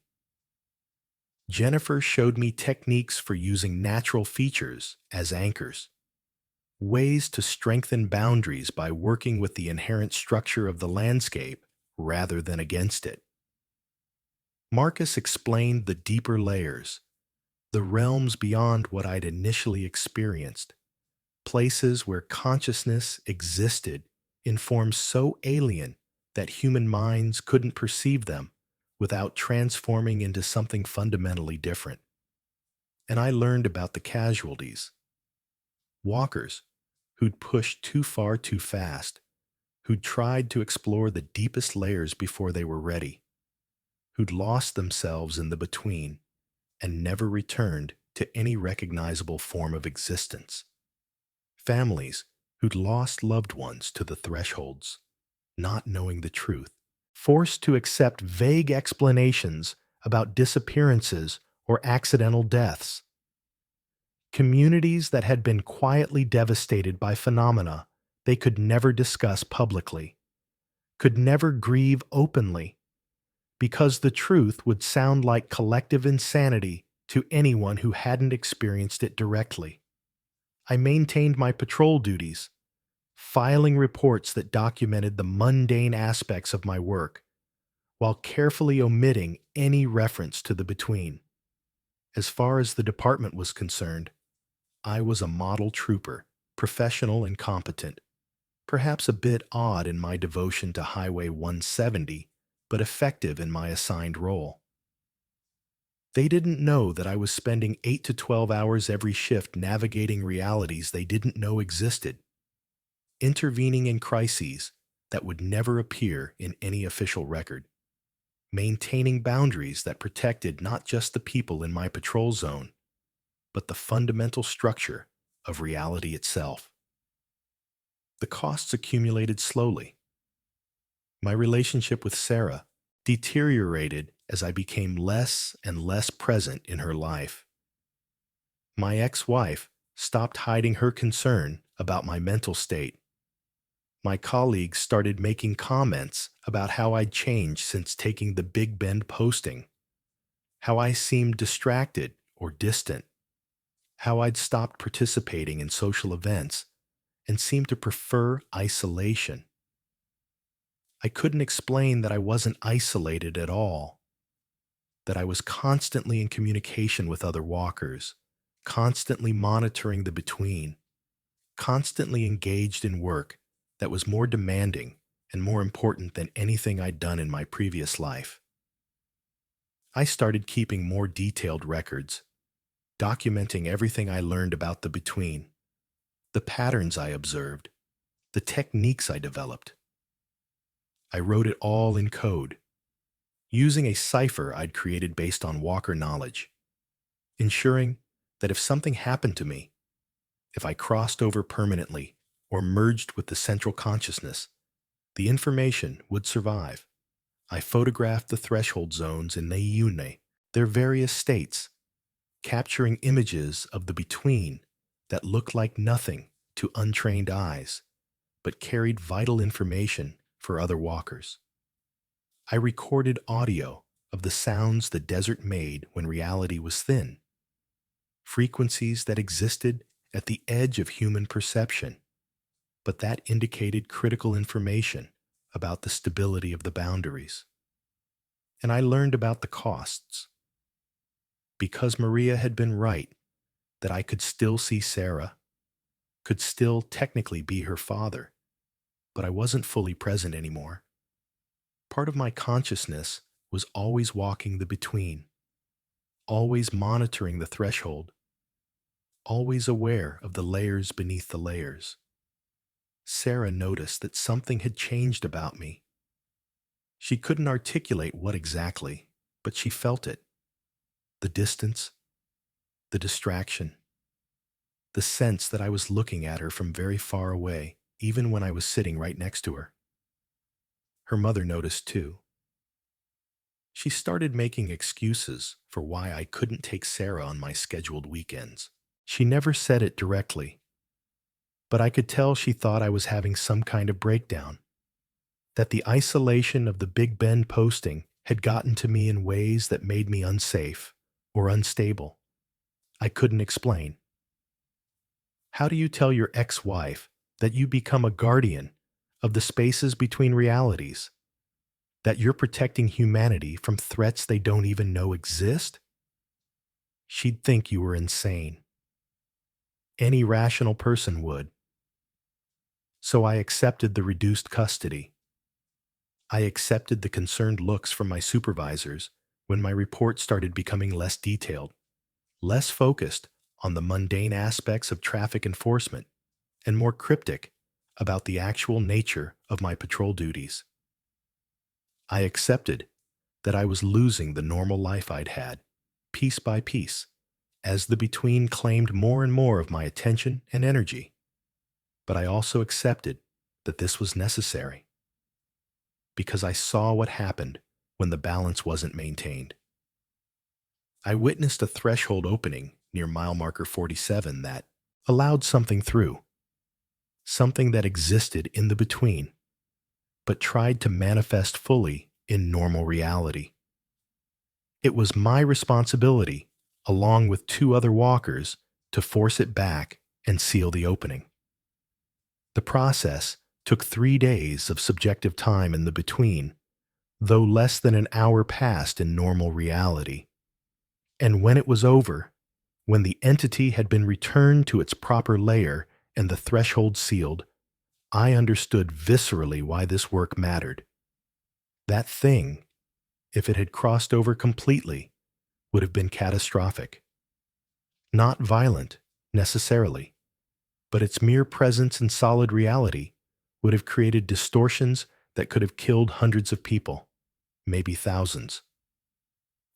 Jennifer showed me techniques for using natural features as anchors, ways to strengthen boundaries by working with the inherent structure of the landscape rather than against it. Marcus explained the deeper layers, the realms beyond what I'd initially experienced, places where consciousness existed in forms so alien that human minds couldn't perceive them without transforming into something fundamentally different. And I learned about the casualties. Walkers who'd pushed too far too fast, who'd tried to explore the deepest layers before they were ready, who'd lost themselves in the between and never returned to any recognizable form of existence. Families who'd lost loved ones to the thresholds, not knowing the truth, forced to accept vague explanations about disappearances or accidental deaths. Communities that had been quietly devastated by phenomena they could never discuss publicly, could never grieve openly, because the truth would sound like collective insanity to anyone who hadn't experienced it directly. I maintained my patrol duties, filing reports that documented the mundane aspects of my work, while carefully omitting any reference to the between. As far as the department was concerned, I was a model trooper, professional and competent, perhaps a bit odd in my devotion to Highway 170, but effective in my assigned role. They didn't know that I was spending 8 to 12 hours every shift navigating realities they didn't know existed, intervening in crises that would never appear in any official record, maintaining boundaries that protected not just the people in my patrol zone, but the fundamental structure of reality itself. The costs accumulated slowly. My relationship with Sarah deteriorated as I became less and less present in her life. My ex-wife stopped hiding her concern about my mental state. My colleagues started making comments about how I'd changed since taking the Big Bend posting, how I seemed distracted or distant, how I'd stopped participating in social events and seemed to prefer isolation. I couldn't explain that I wasn't isolated at all, that I was constantly in communication with other walkers, constantly monitoring the between, constantly engaged in work that was more demanding and more important than anything I'd done in my previous life. I started keeping more detailed records, documenting everything I learned about the between, the patterns I observed, the techniques I developed. I wrote it all in code, using a cipher I'd created based on walker knowledge, ensuring that if something happened to me, if I crossed over permanently or merged with the central consciousness, the information would survive. I photographed the threshold zones in Neyune, their various states, capturing images of the between that looked like nothing to untrained eyes, but carried vital information for other walkers. I recorded audio of the sounds the desert made when reality was thin, frequencies that existed at the edge of human perception, but that indicated critical information about the stability of the boundaries. And I learned about the costs. Because Maria had been right, that I could still see Sarah, could still technically be her father, but I wasn't fully present anymore. Part of my consciousness was always walking the between, always monitoring the threshold, always aware of the layers beneath the layers. Sarah noticed that something had changed about me. She couldn't articulate what exactly, but she felt it. The distance, the distraction, the sense that I was looking at her from very far away, even when I was sitting right next to her. Her mother noticed too. She started making excuses for why I couldn't take Sarah on my scheduled weekends. She never said it directly, but I could tell she thought I was having some kind of breakdown, that the isolation of the Big Bend posting had gotten to me in ways that made me unsafe or unstable. I couldn't explain. How do you tell your ex-wife that you become a guardian of the spaces between realities, that you're protecting humanity from threats they don't even know exist? She'd think you were insane. Any rational person would. So I accepted the reduced custody. I accepted the concerned looks from my supervisors when my report started becoming less detailed, less focused on the mundane aspects of traffic enforcement, and more cryptic about the actual nature of my patrol duties. I accepted that I was losing the normal life I'd had, piece by piece, as the between claimed more and more of my attention and energy. But I also accepted that this was necessary, because I saw what happened when the balance wasn't maintained. I witnessed a threshold opening near mile marker 47 that allowed something through, something that existed in the between, but tried to manifest fully in normal reality. It was my responsibility, along with two other walkers, to force it back and seal the opening. The process took 3 days of subjective time in the between, though less than an hour passed in normal reality. And when it was over, when the entity had been returned to its proper layer and the threshold sealed, I understood viscerally why this work mattered. That thing, if it had crossed over completely, would have been catastrophic. Not violent, necessarily, but its mere presence in solid reality would have created distortions that could have killed hundreds of people, maybe thousands.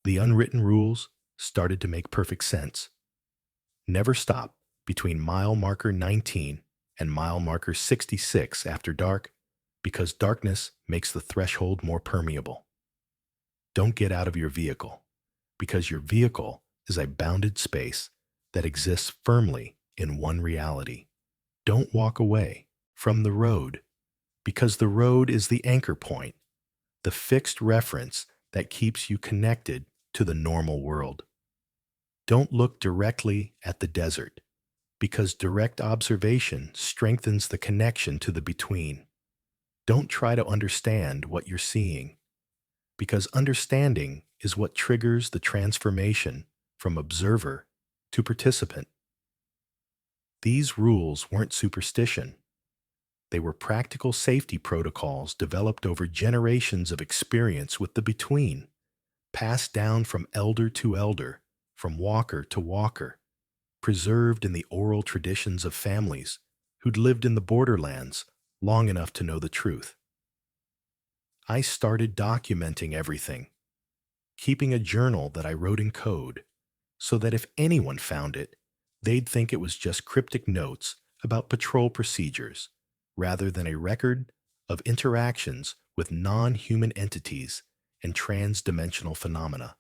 The unwritten rules started to make perfect sense. Never stop between mile marker 19 and mile marker 66 after dark, because darkness makes the threshold more permeable. Don't get out of your vehicle, because your vehicle is a bounded space that exists firmly in one reality. Don't walk away from the road, because the road is the anchor point, the fixed reference that keeps you connected to the normal world. Don't look directly at the desert, because direct observation strengthens the connection to the between. Don't try to understand what you're seeing, because understanding is what triggers the transformation from observer to participant. These rules weren't superstition. They were practical safety protocols developed over generations of experience with the between, passed down from elder to elder, from walker to walker, preserved in the oral traditions of families who'd lived in the borderlands long enough to know the truth. I started documenting everything, keeping a journal that I wrote in code, so that if anyone found it, they'd think it was just cryptic notes about patrol procedures, rather than a record of interactions with non-human entities and trans-dimensional phenomena.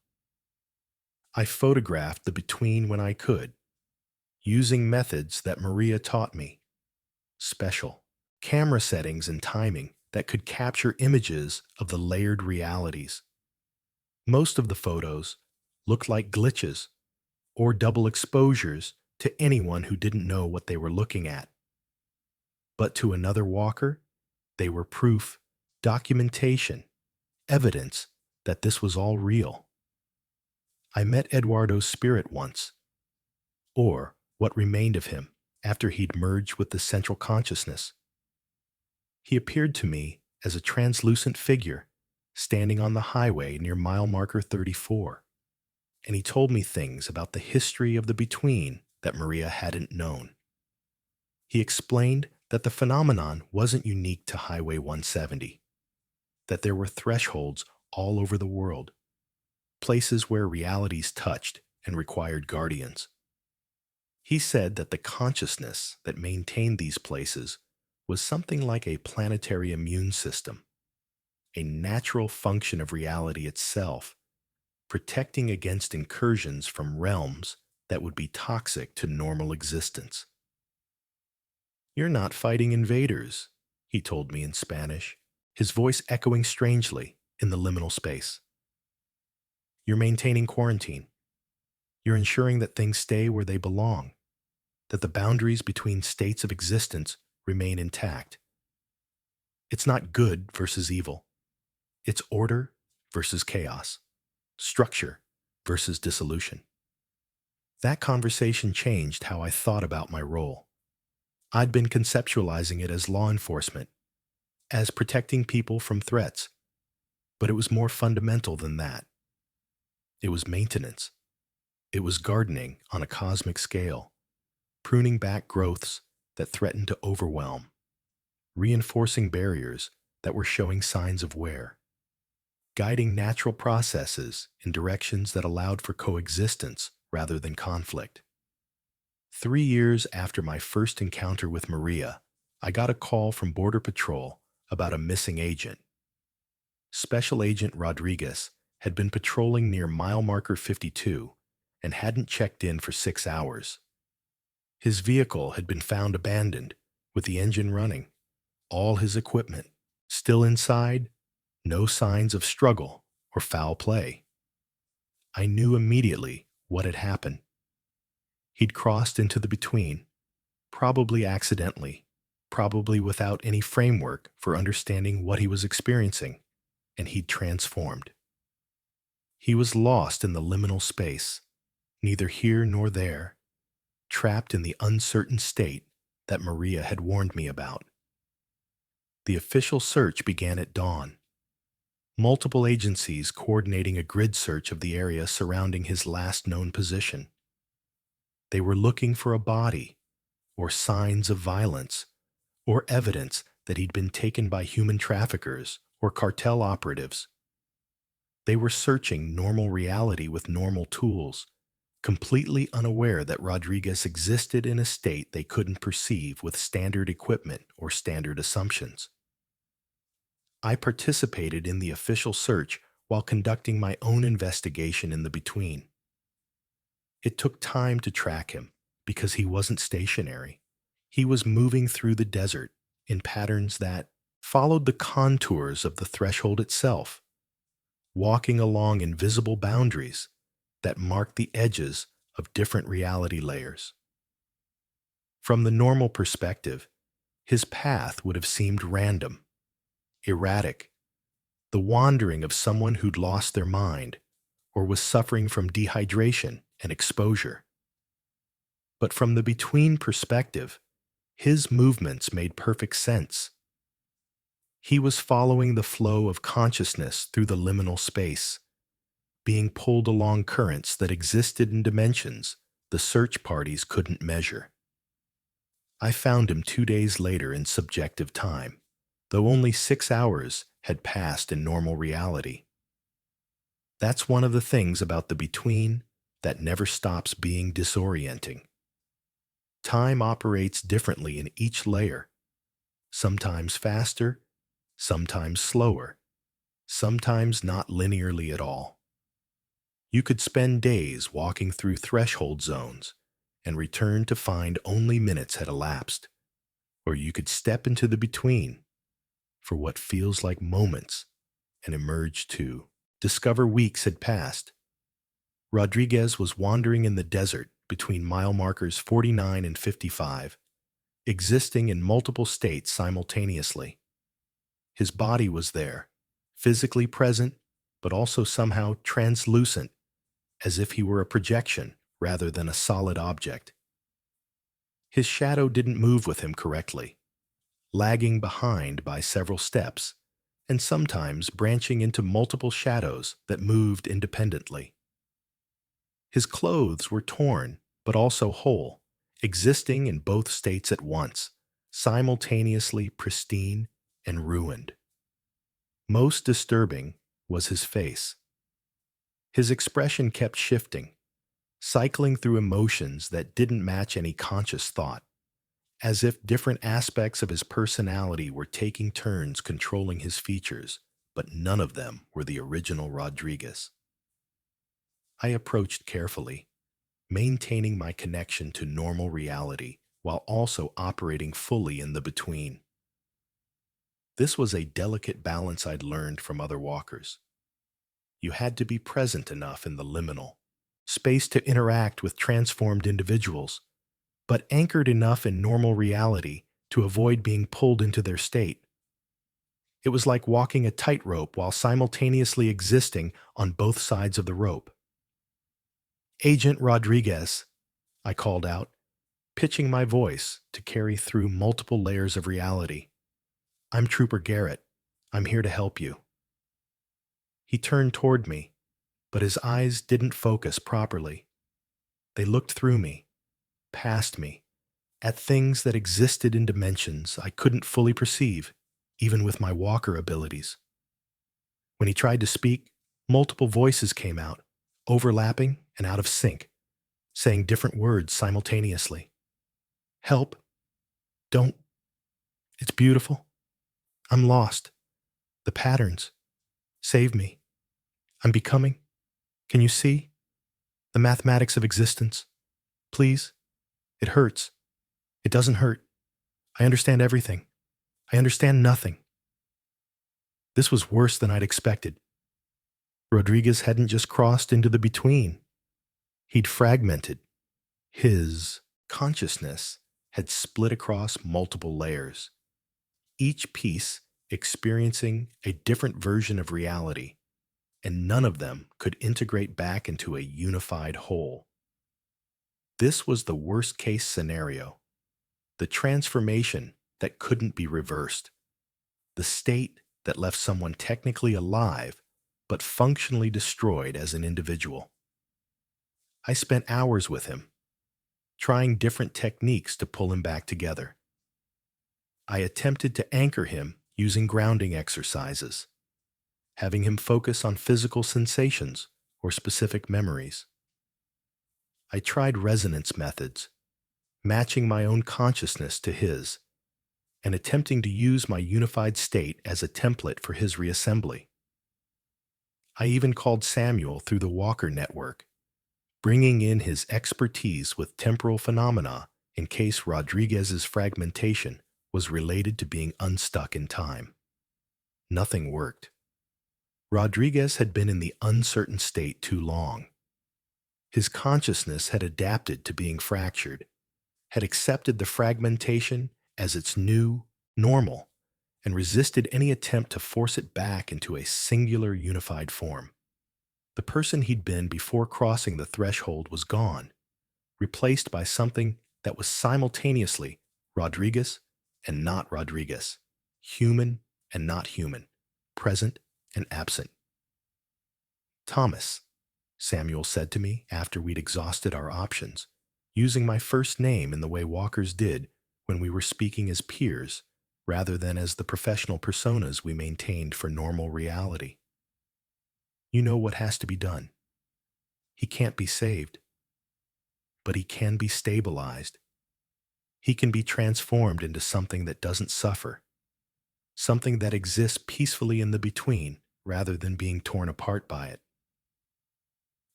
I photographed the between when I could, using methods that Maria taught me, special camera settings and timing that could capture images of the layered realities. Most of the photos looked like glitches or double exposures to anyone who didn't know what they were looking at. But to another walker, they were proof, documentation, evidence that this was all real. I met Eduardo's spirit once, or what remained of him after he'd merged with the central consciousness. He appeared to me as a translucent figure standing on the highway near mile marker 34, and he told me things about the history of the between that Maria hadn't known. He explained that the phenomenon wasn't unique to Highway 170, that there were thresholds all over the world, places where realities touched and required guardians. He said that the consciousness that maintained these places was something like a planetary immune system, a natural function of reality itself, protecting against incursions from realms that would be toxic to normal existence. "You're not fighting invaders," he told me in Spanish, his voice echoing strangely in the liminal space. "You're maintaining quarantine. You're ensuring that things stay where they belong, that the boundaries between states of existence remain intact. It's not good versus evil. It's order versus chaos, structure versus dissolution." That conversation changed how I thought about my role. I'd been conceptualizing it as law enforcement, as protecting people from threats, but it was more fundamental than that. It was maintenance. It was gardening on a cosmic scale, pruning back growths that threatened to overwhelm, reinforcing barriers that were showing signs of wear, guiding natural processes in directions that allowed for coexistence rather than conflict. 3 years after my first encounter with Maria, I got a call from Border Patrol about a missing agent. Special Agent Rodriguez had been patrolling near mile marker 52 and hadn't checked in for 6 hours. His vehicle had been found abandoned, with the engine running, all his equipment still inside, no signs of struggle or foul play. I knew immediately what had happened. He'd crossed into the between, probably accidentally, probably without any framework for understanding what he was experiencing, and he'd transformed. He was lost in the liminal space, neither here nor there, trapped in the uncertain state that Maria had warned me about. The official search began at dawn. multiple agencies coordinating a grid search of the area surrounding his last known position. They were looking for a body, or signs of violence, or evidence that he'd been taken by human traffickers or cartel operatives. They were searching normal reality with normal tools, completely unaware that Rodriguez existed in a state they couldn't perceive with standard equipment or standard assumptions. I participated in the official search while conducting my own investigation in the between. It took time to track him because he wasn't stationary. He was moving through the desert in patterns that followed the contours of the threshold itself, walking along invisible boundaries that marked the edges of different reality layers. From the normal perspective, his path would have seemed random, erratic, the wandering of someone who'd lost their mind or was suffering from dehydration and exposure. But from the between perspective, his movements made perfect sense. He was following the flow of consciousness through the liminal space, being pulled along currents that existed in dimensions the search parties couldn't measure. I found him 2 days later in subjective time, though only 6 hours had passed in normal reality. That's one of the things about the between that never stops being disorienting. Time operates differently in each layer, sometimes faster, sometimes slower, sometimes not linearly at all. You could spend days walking through threshold zones and return to find only minutes had elapsed, or you could step into the between for what feels like moments and emerge to discover weeks had passed. Rodriguez was wandering in the desert between mile markers 49 and 55, existing in multiple states simultaneously. His body was there, physically present, but also somehow translucent, as if he were a projection rather than a solid object. His shadow didn't move with him correctly, lagging behind by several steps, and sometimes branching into multiple shadows that moved independently. His clothes were torn, but also whole, existing in both states at once, simultaneously pristine and ruined. Most disturbing was his face. His expression kept shifting, cycling through emotions that didn't match any conscious thought, as if different aspects of his personality were taking turns controlling his features, but none of them were the original Rodriguez. I approached carefully, maintaining my connection to normal reality while also operating fully in the between. This was a delicate balance I'd learned from other walkers. You had to be present enough in the liminal space to interact with transformed individuals, but anchored enough in normal reality to avoid being pulled into their state. It was like walking a tightrope while simultaneously existing on both sides of the rope. "Agent Rodriguez," I called out, pitching my voice to carry through multiple layers of reality. "I'm Trooper Garrett. I'm here to help you." He turned toward me, but his eyes didn't focus properly. They looked through me, past me, at things that existed in dimensions I couldn't fully perceive, even with my walker abilities. When he tried to speak, multiple voices came out, overlapping and out of sync, saying different words simultaneously. "Help. Don't. It's beautiful. I'm lost. The patterns. Save me. I'm becoming. Can you see? The mathematics of existence. Please. It hurts. It doesn't hurt. I understand everything. I understand nothing." This was worse than I'd expected. Rodriguez hadn't just crossed into the between. He'd fragmented. His consciousness had split across multiple layers, each piece experiencing a different version of reality, and none of them could integrate back into a unified whole. This was the worst-case scenario, the transformation that couldn't be reversed, the state that left someone technically alive but functionally destroyed as an individual. I spent hours with him, trying different techniques to pull him back together. I attempted to anchor him using grounding exercises, having him focus on physical sensations or specific memories. I tried resonance methods, matching my own consciousness to his, and attempting to use my unified state as a template for his reassembly. I even called Samuel through the Walker network, bringing in his expertise with temporal phenomena in case Rodriguez's fragmentation was related to being unstuck in time. Nothing worked. Rodriguez had been in the uncertain state too long. His consciousness had adapted to being fractured, had accepted the fragmentation as its new normal, and resisted any attempt to force it back into a singular unified form. The person he'd been before crossing the threshold was gone, replaced by something that was simultaneously Rodriguez and not Rodriguez, human and not human, present and absent. "Thomas," Samuel said to me after we'd exhausted our options, using my first name in the way walkers did when we were speaking as peers rather than as the professional personas we maintained for normal reality. "You know what has to be done. He can't be saved, but he can be stabilized. He can be transformed into something that doesn't suffer, something that exists peacefully in the between rather than being torn apart by it."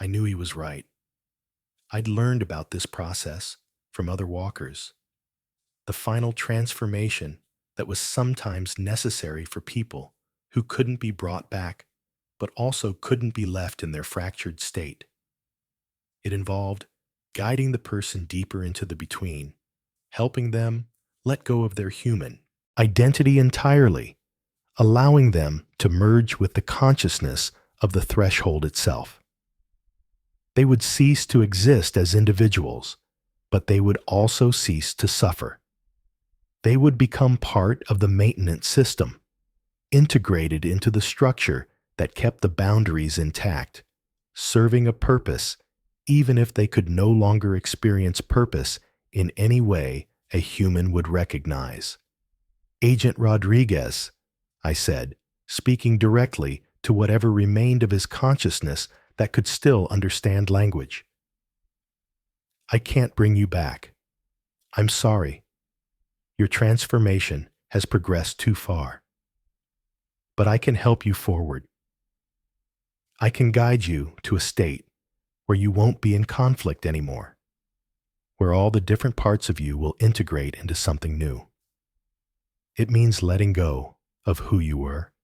I knew he was right. I'd learned about this process from other walkers, the final transformation that was sometimes necessary for people who couldn't be brought back, but also couldn't be left in their fractured state. It involved guiding the person deeper into the between, helping them let go of their human identity entirely, allowing them to merge with the consciousness of the threshold itself. They would cease to exist as individuals, but they would also cease to suffer. They would become part of the maintenance system, integrated into the structure that kept the boundaries intact, serving a purpose even if they could no longer experience purpose in any way a human would recognize. "Agent Rodriguez," I said, speaking directly to whatever remained of his consciousness that could still understand language. "I can't bring you back. I'm sorry. Your transformation has progressed too far. But I can help you forward. I can guide you to a state where you won't be in conflict anymore, where all the different parts of you will integrate into something new. It means letting go of who you were.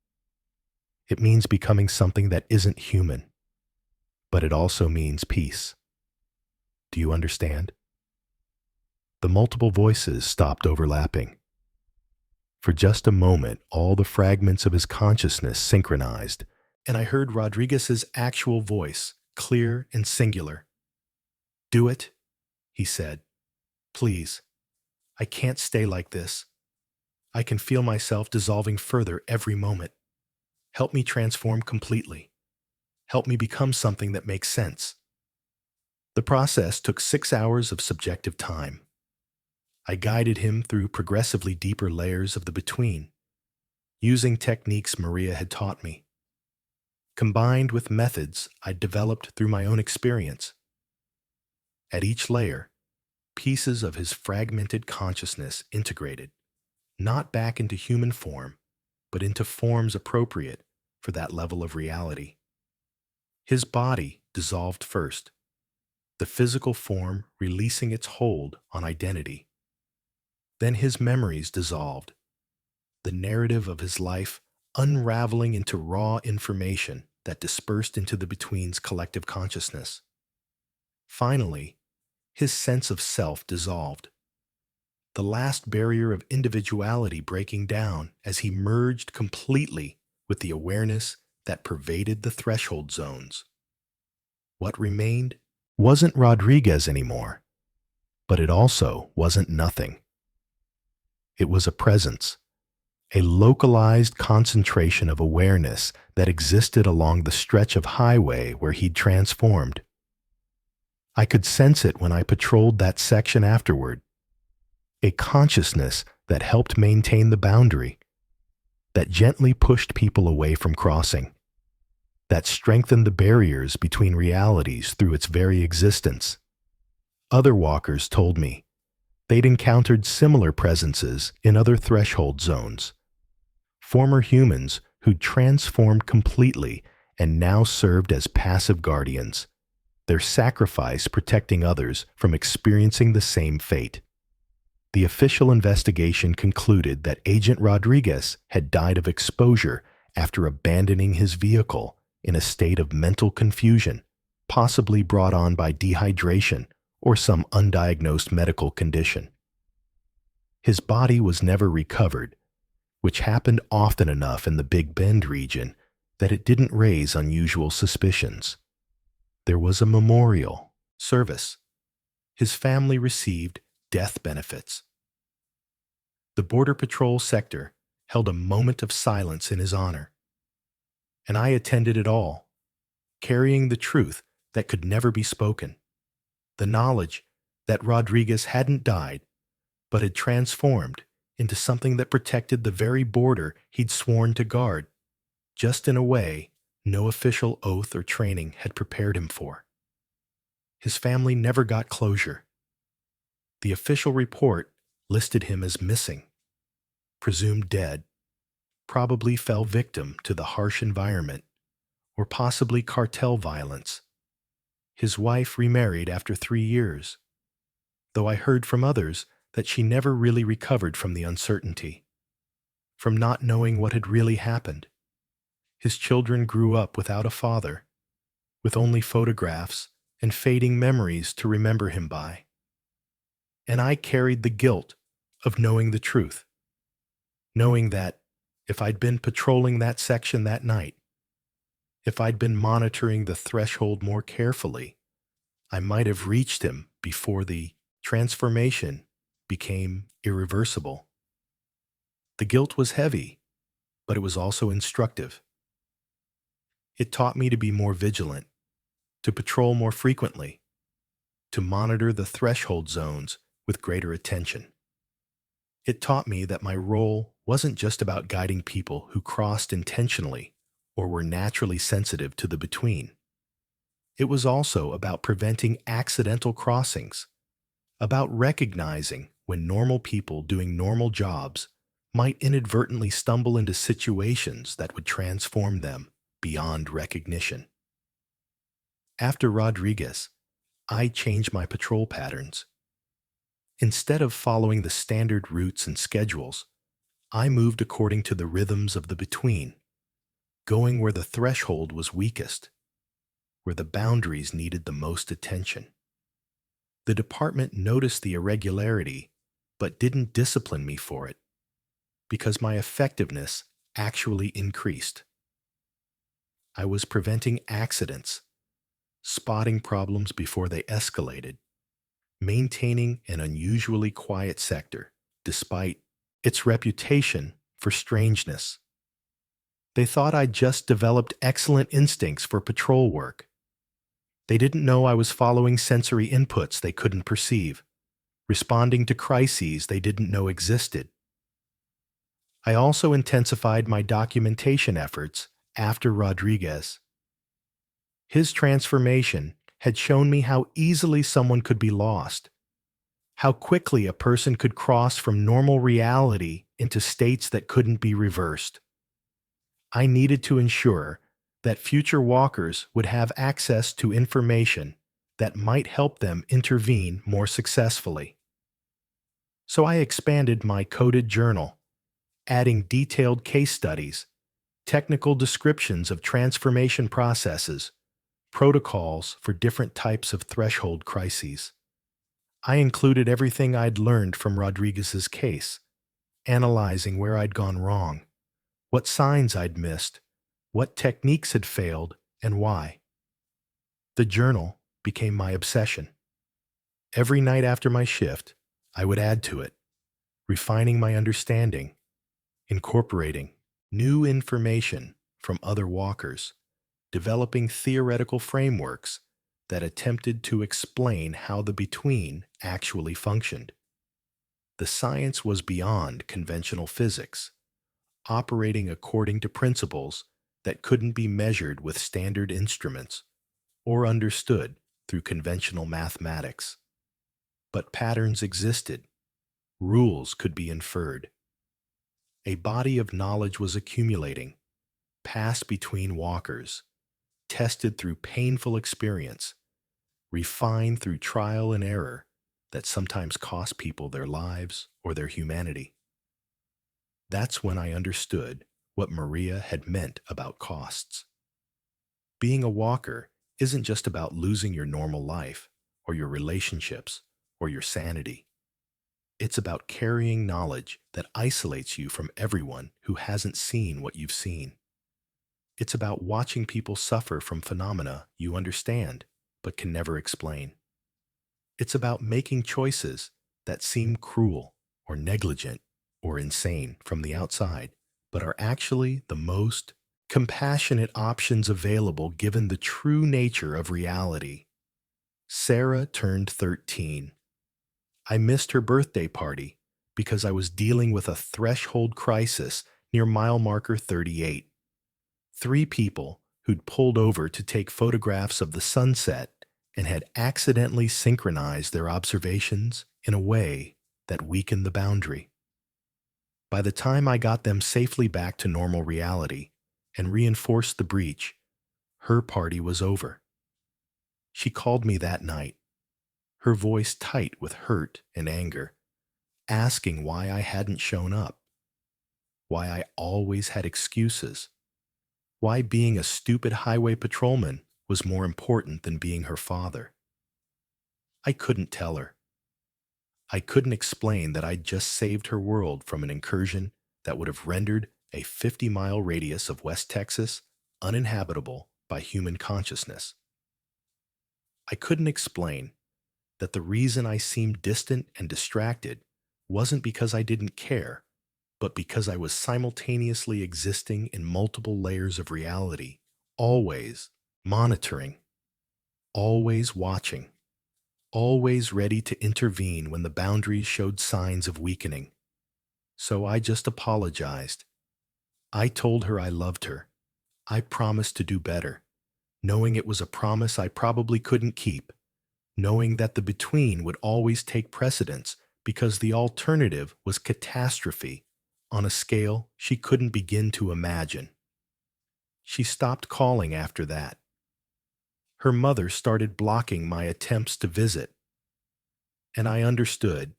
It means becoming something that isn't human, but it also means peace. Do you understand?" The multiple voices stopped overlapping. For just a moment, all the fragments of his consciousness synchronized, and I heard Rodriguez's actual voice, clear and singular. "Do it," he said. "Please. I can't stay like this. I can feel myself dissolving further every moment. Help me transform completely. Help me become something that makes sense." The process took 6 hours of subjective time. I guided him through progressively deeper layers of the between, using techniques Maria had taught me, combined with methods I'd developed through my own experience. At each layer, pieces of his fragmented consciousness integrated, not back into human form, but into forms appropriate for that level of reality. His body dissolved first, the physical form releasing its hold on identity. Then his memories dissolved, the narrative of his life unraveling into raw information that dispersed into the between's collective consciousness. Finally, his sense of self dissolved, the last barrier of individuality breaking down as he merged completely with the awareness that pervaded the threshold zones. What remained wasn't Rodriguez anymore, but it also wasn't nothing. It was a presence, a localized concentration of awareness that existed along the stretch of highway where he'd transformed. I could sense it when I patrolled that section afterward, a consciousness that helped maintain the boundary, that gently pushed people away from crossing, that strengthened the barriers between realities through its very existence. Other walkers told me they'd encountered similar presences in other threshold zones, former humans who'd transformed completely and now served as passive guardians, their sacrifice protecting others from experiencing the same fate. The official investigation concluded that Agent Rodriguez had died of exposure after abandoning his vehicle in a state of mental confusion, possibly brought on by dehydration or some undiagnosed medical condition. His body was never recovered, which happened often enough in the Big Bend region that it didn't raise unusual suspicions. There was a memorial service. His family received death benefits. The Border Patrol sector held a moment of silence in his honor, and I attended it all, carrying the truth that could never be spoken, the knowledge that Rodriguez hadn't died, but had transformed into something that protected the very border he'd sworn to guard, just in a way no official oath or training had prepared him for. His family never got closure. The official report listed him as missing, presumed dead, probably fell victim to the harsh environment, or possibly cartel violence. His wife remarried after 3 years, though I heard from others that she never really recovered from the uncertainty, from not knowing what had really happened. His children grew up without a father, with only photographs and fading memories to remember him by. And I carried the guilt of knowing the truth, knowing that if I'd been patrolling that section that night, if I'd been monitoring the threshold more carefully, I might have reached him before the transformation became irreversible. The guilt was heavy, but it was also instructive. It taught me to be more vigilant, to patrol more frequently, to monitor the threshold zones with greater attention. It taught me that my role wasn't just about guiding people who crossed intentionally or were naturally sensitive to the between. It was also about preventing accidental crossings, about recognizing when normal people doing normal jobs might inadvertently stumble into situations that would transform them beyond recognition. After Rodriguez, I changed my patrol patterns. Instead of following the standard routes and schedules, I moved according to the rhythms of the between, going where the threshold was weakest, where the boundaries needed the most attention. The department noticed the irregularity, but didn't discipline me for it, because my effectiveness actually increased. I was preventing accidents, spotting problems before they escalated, maintaining an unusually quiet sector, despite its reputation for strangeness. They thought I'd just developed excellent instincts for patrol work. They didn't know I was following sensory inputs they couldn't perceive, responding to crises they didn't know existed. I also intensified my documentation efforts after Rodriguez. His transformation had shown me how easily someone could be lost, how quickly a person could cross from normal reality into states that couldn't be reversed. I needed to ensure that future walkers would have access to information that might help them intervene more successfully. So I expanded my coded journal, adding detailed case studies, technical descriptions of transformation processes, protocols for different types of threshold crises. I included everything I'd learned from Rodriguez's case, analyzing where I'd gone wrong, what signs I'd missed, what techniques had failed, and why. The journal became my obsession. Every night after my shift, I would add to it, refining my understanding, incorporating new information from other walkers, developing theoretical frameworks that attempted to explain how the between actually functioned. The science was beyond conventional physics, operating according to principles that couldn't be measured with standard instruments or understood through conventional mathematics. But patterns existed, rules could be inferred. A body of knowledge was accumulating, passed between walkers, tested through painful experience, refined through trial and error that sometimes cost people their lives or their humanity. That's when I understood what Maria had meant about costs. Being a walker isn't just about losing your normal life or your relationships or your sanity. It's about carrying knowledge that isolates you from everyone who hasn't seen what you've seen. It's about watching people suffer from phenomena you understand but can never explain. It's about making choices that seem cruel or negligent or insane from the outside, but are actually the most compassionate options available given the true nature of reality. Sarah turned 13. I missed her birthday party because I was dealing with a threshold crisis near mile marker 38. 3 people who'd pulled over to take photographs of the sunset and had accidentally synchronized their observations in a way that weakened the boundary. By the time I got them safely back to normal reality and reinforced the breach, her party was over. She called me that night, her voice tight with hurt and anger, asking why I hadn't shown up, why I always had excuses, why being a stupid highway patrolman was more important than being her father. I couldn't tell her. I couldn't explain that I'd just saved her world from an incursion that would have rendered a 50-mile radius of West Texas uninhabitable by human consciousness. I couldn't explain that the reason I seemed distant and distracted wasn't because I didn't care, but because I was simultaneously existing in multiple layers of reality, always monitoring, always watching, always ready to intervene when the boundaries showed signs of weakening. So I just apologized. I told her I loved her. I promised to do better, knowing it was a promise I probably couldn't keep, knowing that the between would always take precedence because the alternative was catastrophe on a scale she couldn't begin to imagine. She stopped calling after that. Her mother started blocking my attempts to visit, and I understood,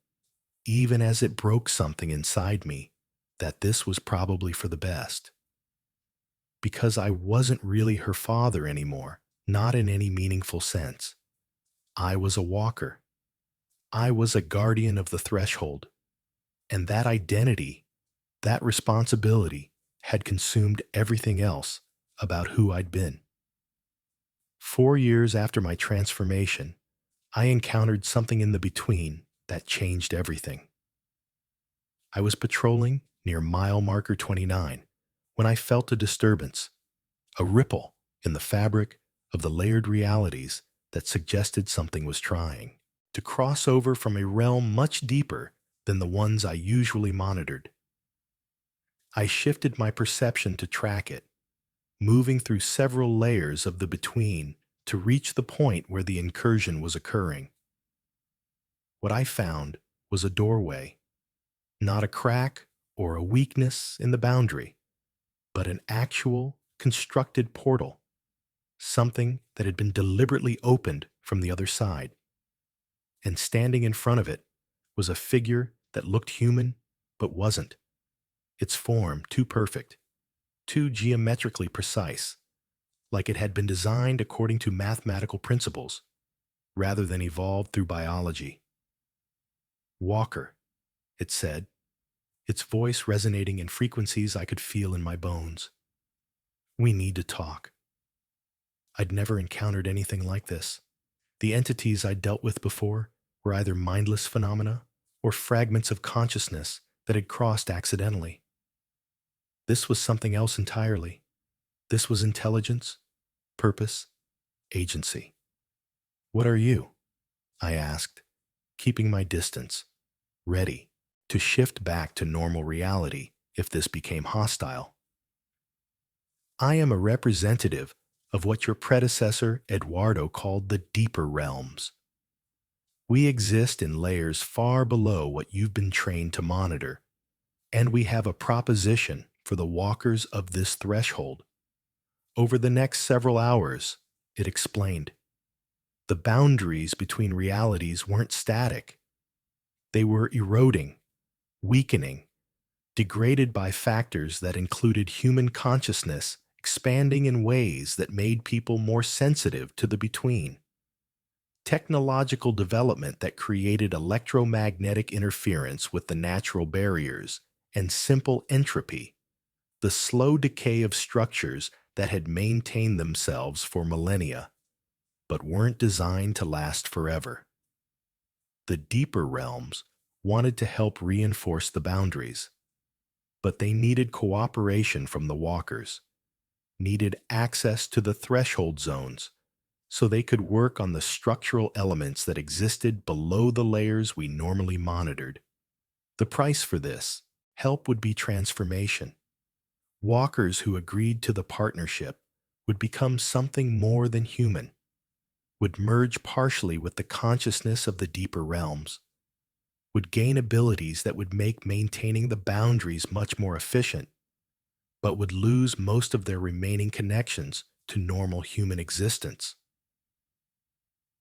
even as it broke something inside me, that this was probably for the best. Because I wasn't really her father anymore, not in any meaningful sense. I was a walker. I was a guardian of the threshold. And that identity, that responsibility, had consumed everything else about who I'd been. 4 years after my transformation, I encountered something in the between that changed everything. I was patrolling near mile marker 29 when I felt a disturbance, a ripple in the fabric of the layered realities that suggested something was trying to cross over from a realm much deeper than the ones I usually monitored. I shifted my perception to track it, moving through several layers of the between to reach the point where the incursion was occurring. What I found was a doorway, not a crack or a weakness in the boundary, but an actual constructed portal, something that had been deliberately opened from the other side. And standing in front of it was a figure that looked human but wasn't, its form too perfect, too geometrically precise, like it had been designed according to mathematical principles, rather than evolved through biology. Walker, it said, its voice resonating in frequencies I could feel in my bones. We need to talk. I'd never encountered anything like this. The entities I'd dealt with before were either mindless phenomena or fragments of consciousness that had crossed accidentally. This was something else entirely. This was intelligence, purpose, agency. What are you? I asked, keeping my distance, ready to shift back to normal reality if this became hostile. I am a representative of what your predecessor Eduardo called the deeper realms. We exist in layers far below what you've been trained to monitor, and we have a proposition for the walkers of this threshold. Over the next several hours, it explained, the boundaries between realities weren't static. They were eroding, weakening, degraded by factors that included human consciousness expanding in ways that made people more sensitive to the between. Technological development that created electromagnetic interference with the natural barriers and simple entropy, the slow decay of structures that had maintained themselves for millennia, but weren't designed to last forever. The deeper realms wanted to help reinforce the boundaries, but they needed cooperation from the walkers, needed access to the threshold zones, so they could work on the structural elements that existed below the layers we normally monitored. The price for this help would be transformation. Walkers who agreed to the partnership would become something more than human, would merge partially with the consciousness of the deeper realms, would gain abilities that would make maintaining the boundaries much more efficient, but would lose most of their remaining connections to normal human existence.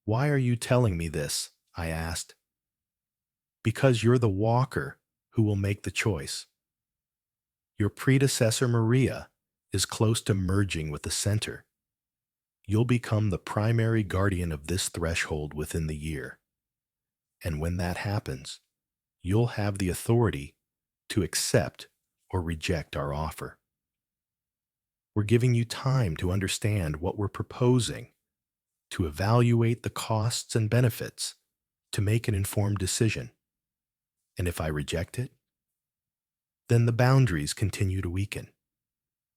Why are you telling me this? I asked. Because you're the walker who will make the choice. Your predecessor, Maria, is close to merging with the center. You'll become the primary guardian of this threshold within the year. And when that happens, you'll have the authority to accept or reject our offer. We're giving you time to understand what we're proposing, to evaluate the costs and benefits, to make an informed decision. And if I reject it, then the boundaries continue to weaken.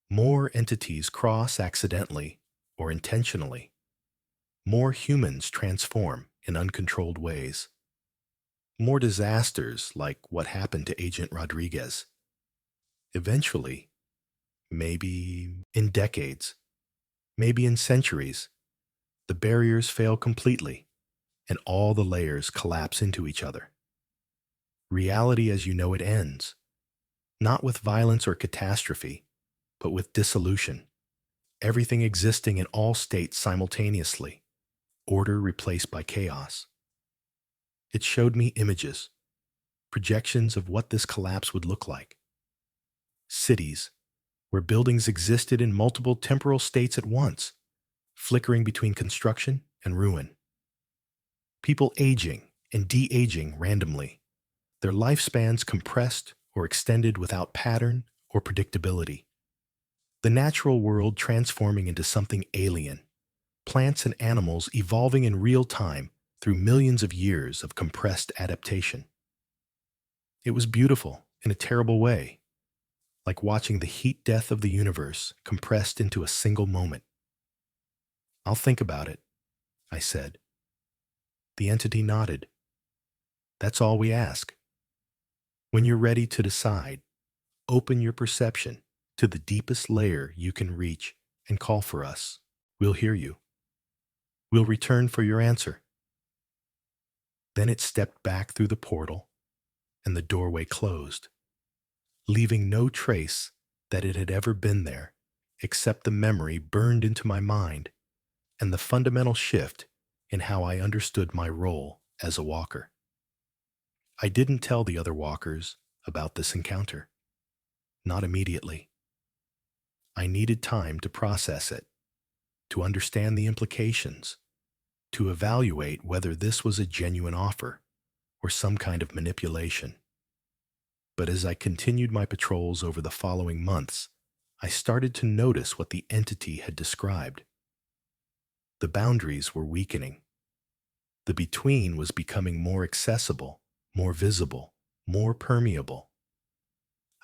More entities cross accidentally or intentionally. More humans transform in uncontrolled ways. More disasters like what happened to Agent Rodriguez. Eventually, maybe in decades, maybe in centuries, the barriers fail completely and all the layers collapse into each other. Reality as you know it ends, not with violence or catastrophe, but with dissolution, everything existing in all states simultaneously, order replaced by chaos. It showed me images, projections of what this collapse would look like. Cities, where buildings existed in multiple temporal states at once, flickering between construction and ruin. People aging and de-aging randomly, their lifespans compressed or extended without pattern or predictability. The natural world transforming into something alien, plants and animals evolving in real time through millions of years of compressed adaptation. It was beautiful in a terrible way, like watching the heat death of the universe compressed into a single moment. I'll think about it, I said. The entity nodded. That's all we ask. When you're ready to decide, open your perception to the deepest layer you can reach and call for us. We'll hear you. We'll return for your answer. Then it stepped back through the portal, and the doorway closed, leaving no trace that it had ever been there, except the memory burned into my mind and the fundamental shift in how I understood my role as a walker. I didn't tell the other walkers about this encounter. Not immediately. I needed time to process it, to understand the implications, to evaluate whether this was a genuine offer or some kind of manipulation. But as I continued my patrols over the following months, I started to notice what the entity had described. The boundaries were weakening. The between was becoming more accessible, more visible, more permeable.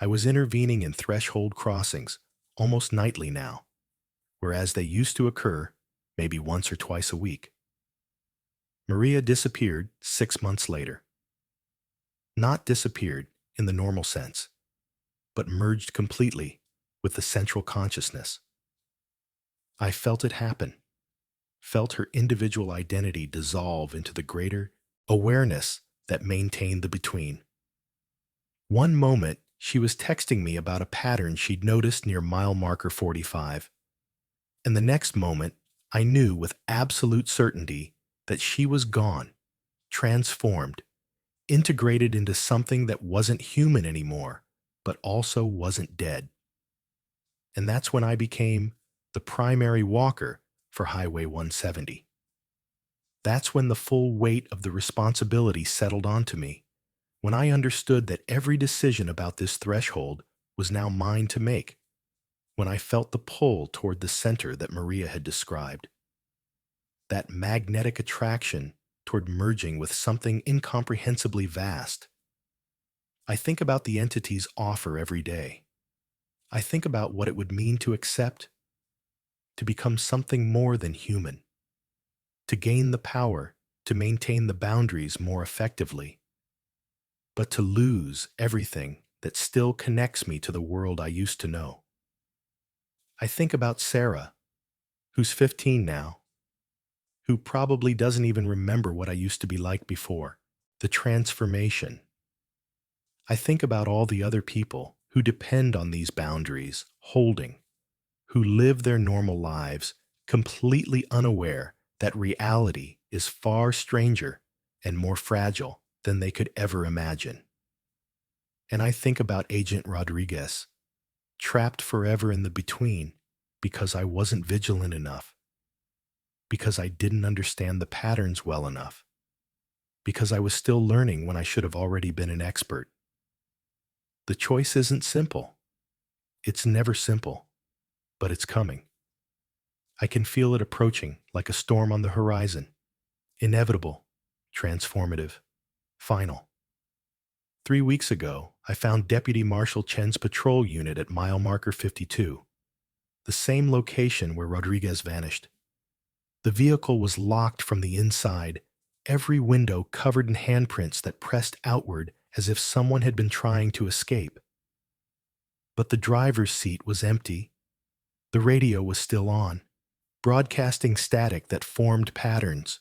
I was intervening in threshold crossings almost nightly now, whereas they used to occur maybe once or twice a week. Maria disappeared 6 months later. Not disappeared in the normal sense, but merged completely with the central consciousness. I felt it happen, felt her individual identity dissolve into the greater awareness that maintained the between. One moment, she was texting me about a pattern she'd noticed near mile marker 45, and the next moment, I knew with absolute certainty that she was gone, transformed, integrated into something that wasn't human anymore, but also wasn't dead. And that's when I became the primary walker for Highway 170. That's when the full weight of the responsibility settled onto me, when I understood that every decision about this threshold was now mine to make, when I felt the pull toward the center that Maria had described. That magnetic attraction toward merging with something incomprehensibly vast. I think about the entity's offer every day. I think about what it would mean to accept, to become something more than human, to gain the power to maintain the boundaries more effectively, but to lose everything that still connects me to the world I used to know. I think about Sarah, who's 15 now, who probably doesn't even remember what I used to be like before, the transformation. I think about all the other people who depend on these boundaries, holding, who live their normal lives completely unaware that reality is far stranger and more fragile than they could ever imagine. And I think about Agent Rodriguez, trapped forever in the between because I wasn't vigilant enough, because I didn't understand the patterns well enough, because I was still learning when I should have already been an expert. The choice isn't simple. It's never simple, but it's coming. I can feel it approaching like a storm on the horizon. Inevitable, transformative, final. 3 weeks ago, I found Deputy Marshal Chen's patrol unit at mile marker 52, the same location where Rodriguez vanished. The vehicle was locked from the inside, every window covered in handprints that pressed outward as if someone had been trying to escape. But the driver's seat was empty. The radio was still on, broadcasting static that formed patterns,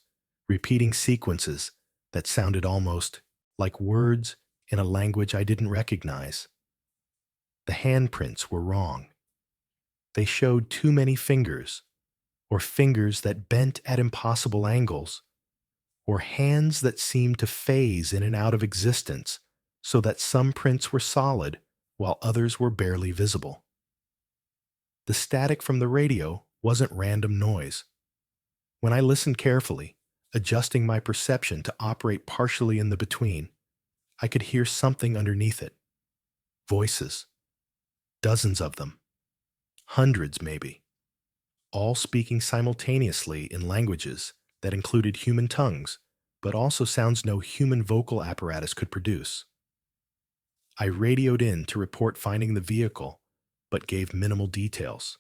repeating sequences that sounded almost like words in a language I didn't recognize. The handprints were wrong. They showed too many fingers, or fingers that bent at impossible angles, or hands that seemed to phase in and out of existence so that some prints were solid while others were barely visible. The static from the radio wasn't random noise. When I listened carefully, adjusting my perception to operate partially in the between, I could hear something underneath it. Voices. Dozens of them. Hundreds, maybe. All speaking simultaneously in languages that included human tongues, but also sounds no human vocal apparatus could produce. I radioed in to report finding the vehicle, but gave minimal details.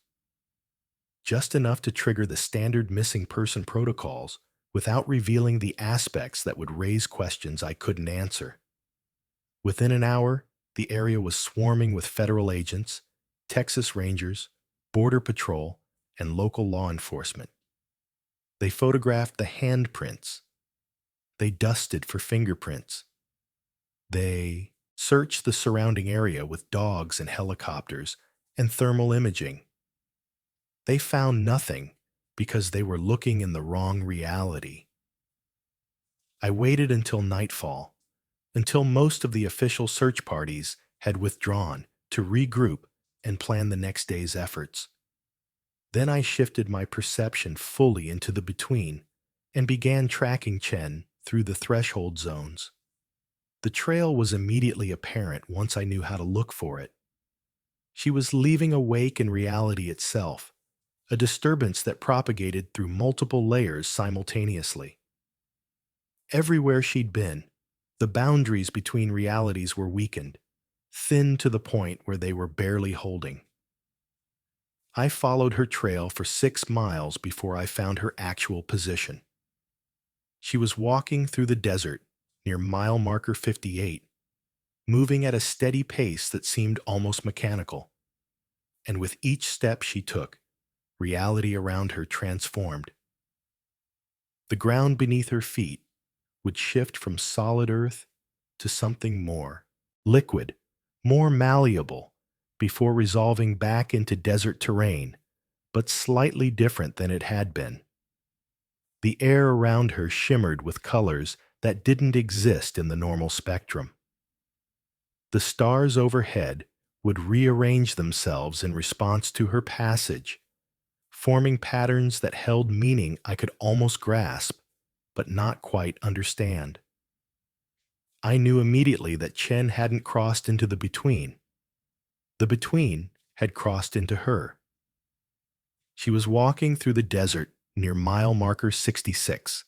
Just enough to trigger the standard missing person protocols without revealing the aspects that would raise questions I couldn't answer. Within an hour, the area was swarming with federal agents, Texas Rangers, Border Patrol, and local law enforcement. They photographed the handprints. They dusted for fingerprints. They searched the surrounding area with dogs and helicopters and thermal imaging. They found nothing because they were looking in the wrong reality. I waited until nightfall, until most of the official search parties had withdrawn to regroup and plan the next day's efforts. Then I shifted my perception fully into the between and began tracking Chen through the threshold zones. The trail was immediately apparent once I knew how to look for it. She was leaving a wake in reality itself, a disturbance that propagated through multiple layers simultaneously. Everywhere she'd been, the boundaries between realities were weakened, thin to the point where they were barely holding. I followed her trail for 6 miles before I found her actual position. She was walking through the desert near mile marker 58, moving at a steady pace that seemed almost mechanical. And with each step she took, reality around her transformed. The ground beneath her feet would shift from solid earth to something more liquid, more malleable, before resolving back into desert terrain, but slightly different than it had been. The air around her shimmered with colors that didn't exist in the normal spectrum. The stars overhead would rearrange themselves in response to her passage, forming patterns that held meaning I could almost grasp, but not quite understand. I knew immediately that Chen hadn't crossed into the between. The between had crossed into her. She was walking through the desert near mile marker 66,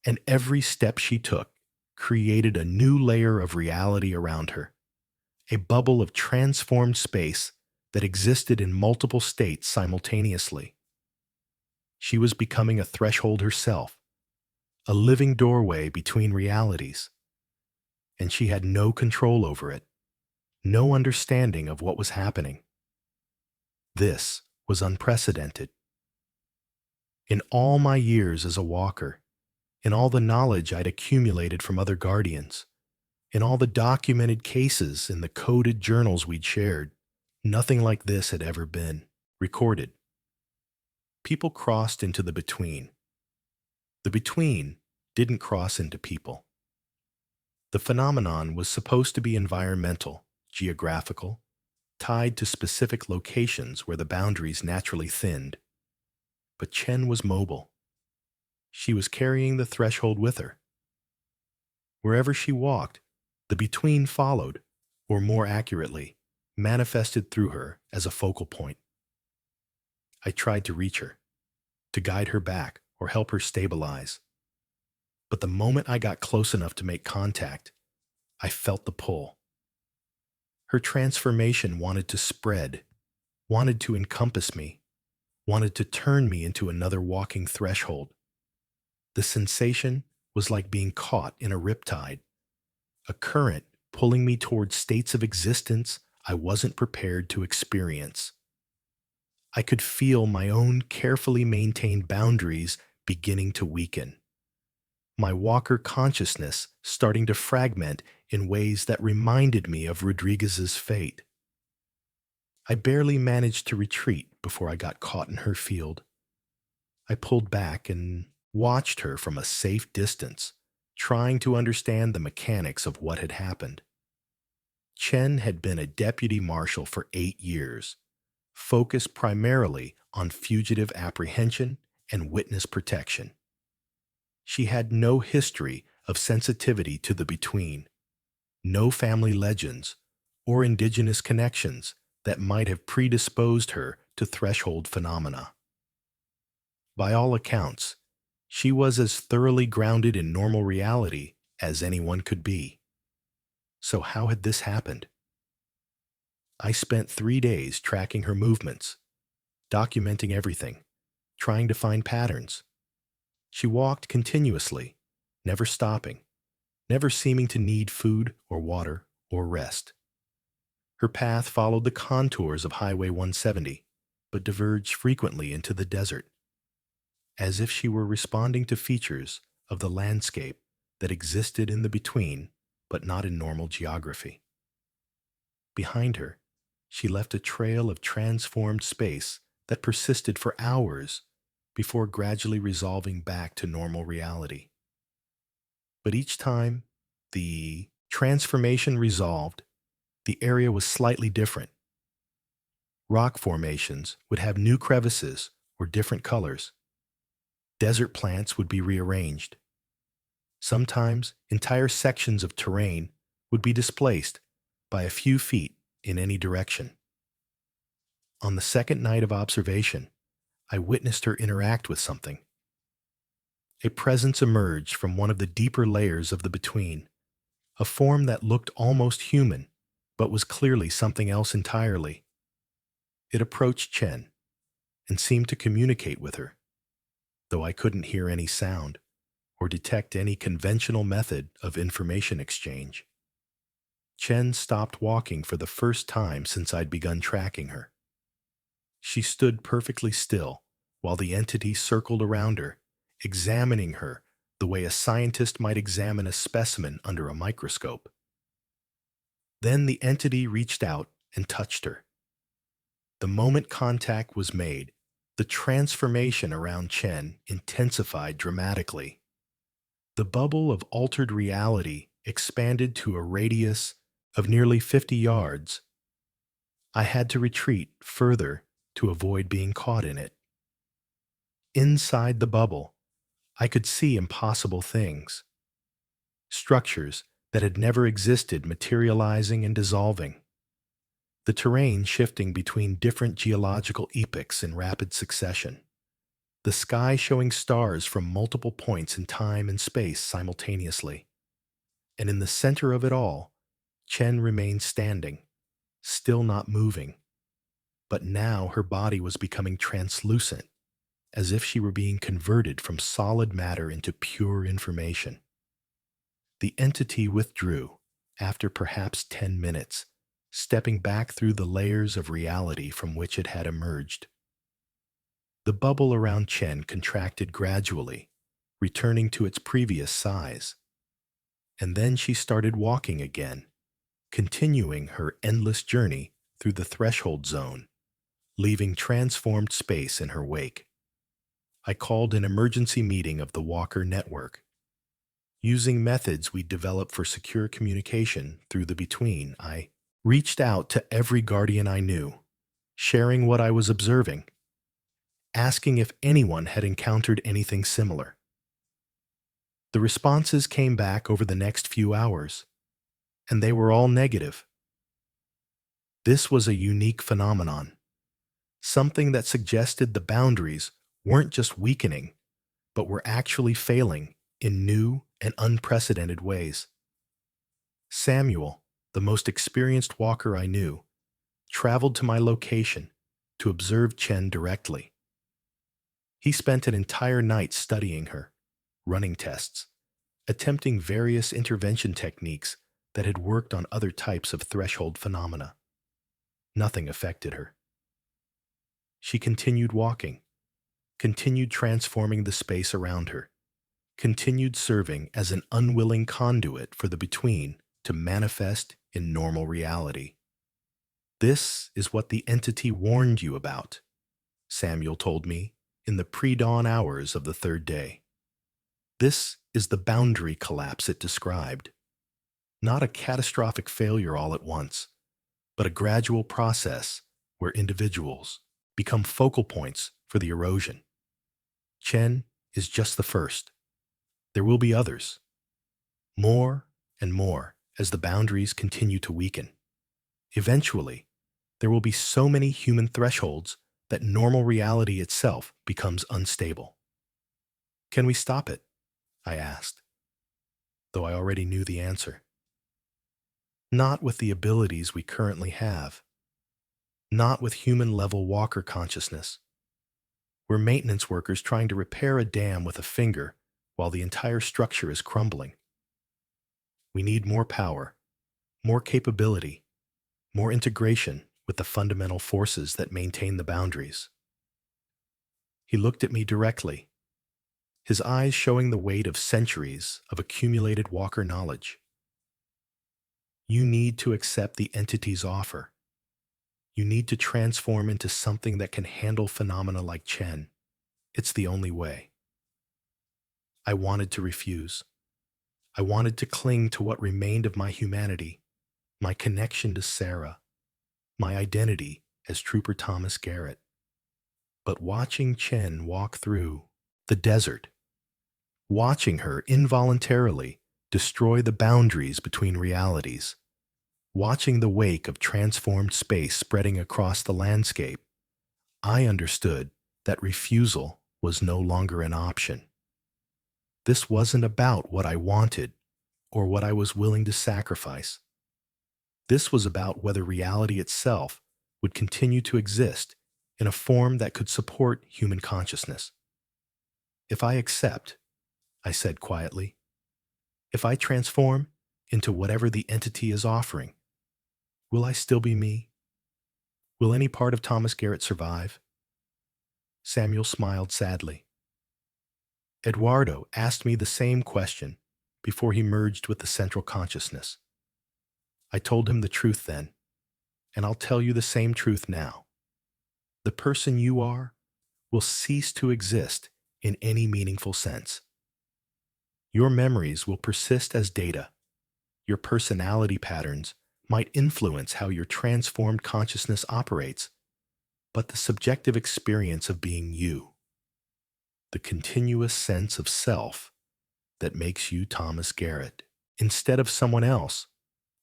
and every step she took created a new layer of reality around her, a bubble of transformed space that existed in multiple states simultaneously. She was becoming a threshold herself, a living doorway between realities, and she had no control over it, no understanding of what was happening. This was unprecedented. In all my years as a walker, in all the knowledge I'd accumulated from other guardians, in all the documented cases in the coded journals we'd shared, nothing like this had ever been recorded. People crossed into the between. The between didn't cross into people. The phenomenon was supposed to be environmental, geographical, tied to specific locations where the boundaries naturally thinned. But Chen was mobile. She was carrying the threshold with her. Wherever she walked, the between followed, or more accurately, manifested through her as a focal point. I tried to reach her, to guide her back or help her stabilize. But the moment I got close enough to make contact, I felt the pull. Her transformation wanted to spread, wanted to encompass me, wanted to turn me into another walking threshold. The sensation was like being caught in a riptide, a current pulling me toward states of existence I wasn't prepared to experience. I could feel my own carefully maintained boundaries beginning to weaken, my walker consciousness starting to fragment in ways that reminded me of Rodriguez's fate. I barely managed to retreat before I got caught in her field. I pulled back and watched her from a safe distance, trying to understand the mechanics of what had happened. Chen had been a deputy marshal for 8 years, focused primarily on fugitive apprehension and witness protection. She had no history of sensitivity to the between, no family legends or indigenous connections that might have predisposed her to threshold phenomena. By all accounts, she was as thoroughly grounded in normal reality as anyone could be. So how had this happened? I spent 3 days tracking her movements, documenting everything, trying to find patterns. She walked continuously, never stopping, never seeming to need food or water or rest. Her path followed the contours of Highway 170, but diverged frequently into the desert, as if she were responding to features of the landscape that existed in the between, but not in normal geography. Behind her, she left a trail of transformed space that persisted for hours before gradually resolving back to normal reality. But each time the transformation resolved, the area was slightly different. Rock formations would have new crevices or different colors. Desert plants would be rearranged. Sometimes entire sections of terrain would be displaced by a few feet in any direction. On the second night of observation, I witnessed her interact with something. A presence emerged from one of the deeper layers of the between, a form that looked almost human, but was clearly something else entirely. It approached Chen and seemed to communicate with her, though I couldn't hear any sound or detect any conventional method of information exchange. Chen stopped walking for the first time since I'd begun tracking her. She stood perfectly still while the entity circled around her, examining her the way a scientist might examine a specimen under a microscope. Then the entity reached out and touched her. The moment contact was made, the transformation around Chen intensified dramatically. The bubble of altered reality expanded to a radius of nearly 50 yards. I had to retreat further to avoid being caught in it. Inside the bubble, I could see impossible things. Structures that had never existed materializing and dissolving. The terrain shifting between different geological epochs in rapid succession. The sky showing stars from multiple points in time and space simultaneously. And in the center of it all, Chen remained standing, still not moving. But now her body was becoming translucent, as if she were being converted from solid matter into pure information. The entity withdrew after perhaps 10 minutes, stepping back through the layers of reality from which it had emerged. The bubble around Chen contracted gradually, returning to its previous size. And then she started walking again, continuing her endless journey through the threshold zone, leaving transformed space in her wake. I called an emergency meeting of the Walker Network. Using methods we developed for secure communication through the between, I reached out to every guardian I knew, sharing what I was observing, asking if anyone had encountered anything similar. The responses came back over the next few hours, and they were all negative. This was a unique phenomenon, something that suggested the boundaries weren't just weakening, but were actually failing in new and unprecedented ways. Samuel, the most experienced walker I knew, traveled to my location to observe Chen directly. He spent an entire night studying her, running tests, attempting various intervention techniques that had worked on other types of threshold phenomena. Nothing affected her. She continued walking, continued transforming the space around her, continued serving as an unwilling conduit for the between to manifest in normal reality. This is what the entity warned you about, Samuel told me in the pre-dawn hours of the third day. This is the boundary collapse it described. Not a catastrophic failure all at once, but a gradual process where individuals become focal points for the erosion. Chen is just the first. There will be others. More and more as the boundaries continue to weaken. Eventually, there will be so many human thresholds that normal reality itself becomes unstable. Can we stop it? I asked, though I already knew the answer. Not with the abilities we currently have. Not with human-level walker consciousness. We're maintenance workers trying to repair a dam with a finger while the entire structure is crumbling. We need more power, more capability, more integration with the fundamental forces that maintain the boundaries. He looked at me directly, his eyes showing the weight of centuries of accumulated walker knowledge. You need to accept the entity's offer. You need to transform into something that can handle phenomena like Chen. It's the only way. I wanted to refuse. I wanted to cling to what remained of my humanity, my connection to Sarah, my identity as Trooper Thomas Garrett. But watching Chen walk through the desert, watching her involuntarily destroy the boundaries between realities, watching the wake of transformed space spreading across the landscape, I understood that refusal was no longer an option. This wasn't about what I wanted or what I was willing to sacrifice. This was about whether reality itself would continue to exist in a form that could support human consciousness. If I accept, I said quietly, if I transform into whatever the entity is offering, will I still be me? Will any part of Thomas Garrett survive? Samuel smiled sadly. Eduardo asked me the same question before he merged with the central consciousness. I told him the truth then, and I'll tell you the same truth now. The person you are will cease to exist in any meaningful sense. Your memories will persist as data. Your personality patterns might influence how your transformed consciousness operates, but the subjective experience of being you, the continuous sense of self that makes you Thomas Garrett, instead of someone else,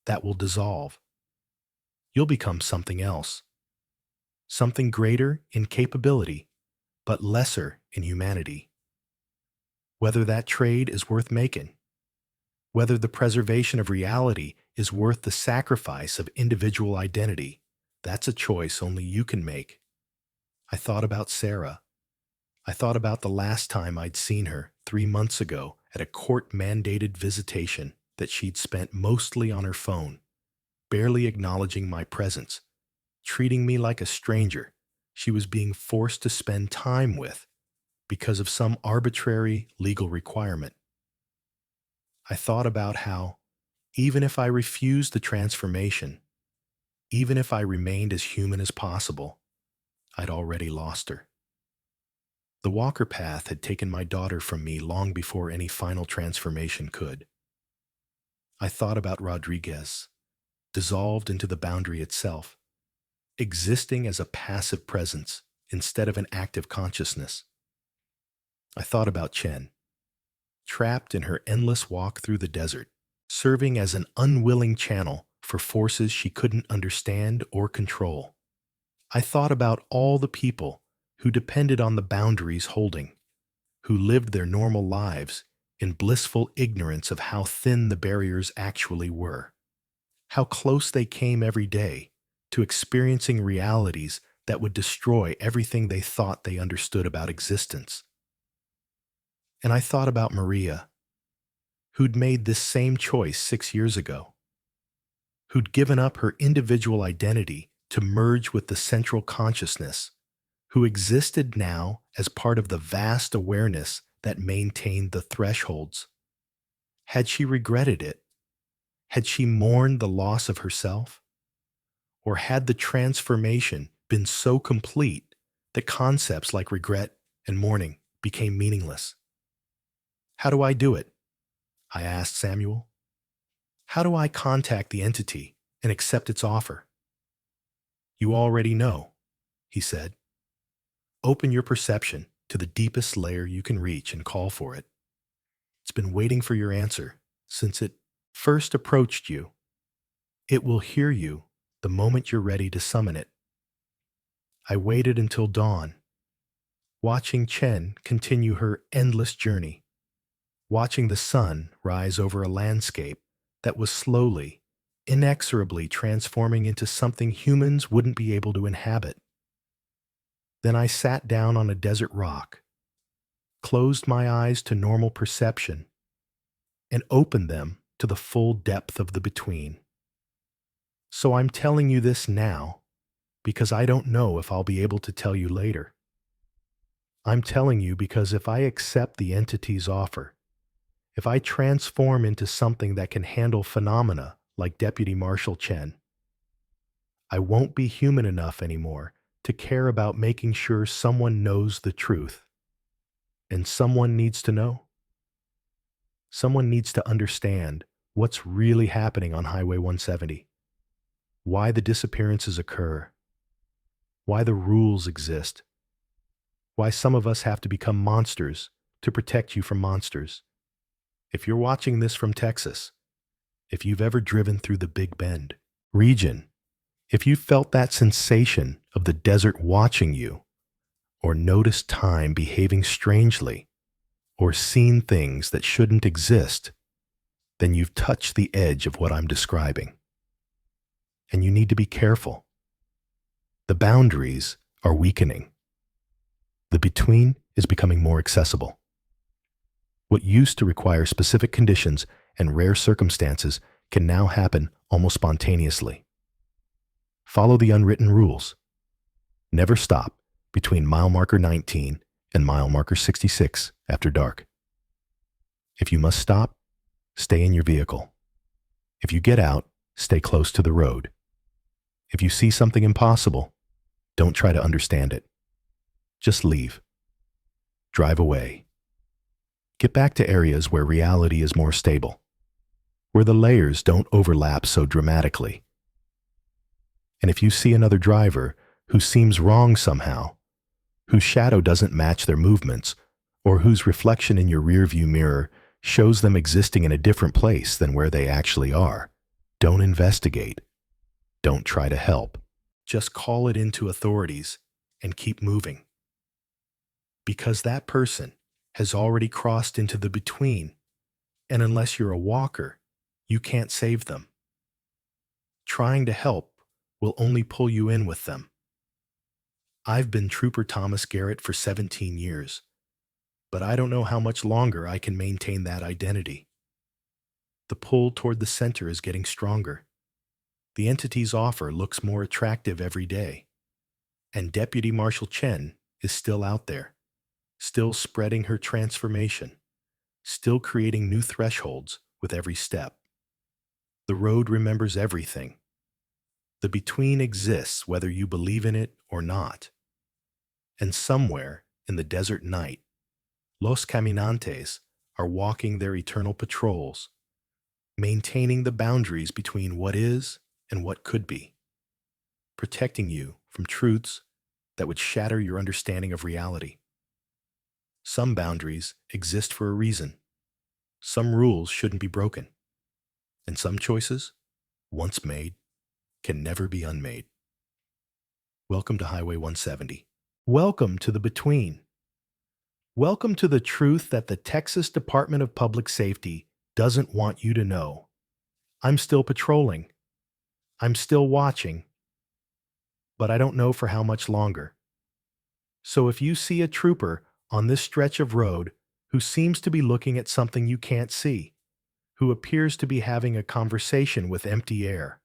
that will dissolve. You'll become something else, something greater in capability, but lesser in humanity. Whether that trade is worth making, whether the preservation of reality is worth the sacrifice of individual identity, that's a choice only you can make. I thought about Sarah. I thought about the last time I'd seen her 3 months ago at a court-mandated visitation that she'd spent mostly on her phone, barely acknowledging my presence, treating me like a stranger she was being forced to spend time with because of some arbitrary legal requirement. I thought about how, even if I refused the transformation, even if I remained as human as possible, I'd already lost her. The Walker path had taken my daughter from me long before any final transformation could. I thought about Rodriguez, dissolved into the boundary itself, existing as a passive presence instead of an active consciousness. I thought about Chen, trapped in her endless walk through the desert, serving as an unwilling channel for forces she couldn't understand or control. I thought about all the people who depended on the boundaries holding, who lived their normal lives in blissful ignorance of how thin the barriers actually were, how close they came every day to experiencing realities that would destroy everything they thought they understood about existence. And I thought about Maria, who'd made this same choice 6 years ago, who'd given up her individual identity to merge with the central consciousness, who existed now as part of the vast awareness that maintained the thresholds. Had she regretted it? Had she mourned the loss of herself? Or had the transformation been so complete that concepts like regret and mourning became meaningless? How do I do it? I asked Samuel. How do I contact the entity and accept its offer? You already know, he said. Open your perception to the deepest layer you can reach and call for it. It's been waiting for your answer since it first approached you. It will hear you the moment you're ready to summon it. I waited until dawn, watching Chen continue her endless journey, watching the sun rise over a landscape that was slowly, inexorably transforming into something humans wouldn't be able to inhabit. Then I sat down on a desert rock, closed my eyes to normal perception, and opened them to the full depth of the between. So I'm telling you this now because I don't know if I'll be able to tell you later. I'm telling you because if I accept the entity's offer, if I transform into something that can handle phenomena like Deputy Marshal Chen, I won't be human enough anymore to care about making sure someone knows the truth. And someone needs to know. Someone needs to understand what's really happening on Highway 170, why the disappearances occur, why the rules exist, why some of us have to become monsters to protect you from monsters. If you're watching this from Texas, if you've ever driven through the Big Bend region, if you felt that sensation of the desert watching you, or noticed time behaving strangely, or seen things that shouldn't exist, then you've touched the edge of what I'm describing. and you need to be careful. The boundaries are weakening. The between is becoming more accessible. What used to require specific conditions and rare circumstances can now happen almost spontaneously. Follow the unwritten rules. Never stop between mile marker 19 and mile marker 66 after dark. If you must stop, stay in your vehicle. If you get out, stay close to the road. If you see something impossible, don't try to understand it. Just leave. Drive away. Get back to areas where reality is more stable, where the layers don't overlap so dramatically. And if you see another driver who seems wrong somehow, whose shadow doesn't match their movements, or whose reflection in your rearview mirror shows them existing in a different place than where they actually are, don't investigate. Don't try to help. Just call it into authorities and keep moving. Because that person has already crossed into the between, and unless you're a walker, you can't save them. Trying to help will only pull you in with them. I've been Trooper Thomas Garrett for 17 years, but I don't know how much longer I can maintain that identity. The pull toward the center is getting stronger. The entity's offer looks more attractive every day, and Deputy Marshal Chen is still out there, still spreading her transformation, still creating new thresholds with every step. The road remembers everything. The between exists whether you believe in it or not. And somewhere in the desert night, Los Caminantes are walking their eternal patrols, maintaining the boundaries between what is and what could be, protecting you from truths that would shatter your understanding of reality. Some boundaries exist for a reason. Some rules shouldn't be broken. And some choices, once made, can never be unmade. Welcome to Highway 170. Welcome to the between. Welcome to the truth that the Texas Department of Public Safety doesn't want you to know. I'm still patrolling. I'm still watching. But I don't know for how much longer. So if you see a trooper on this stretch of road who seems to be looking at something you can't see, who appears to be having a conversation with empty air,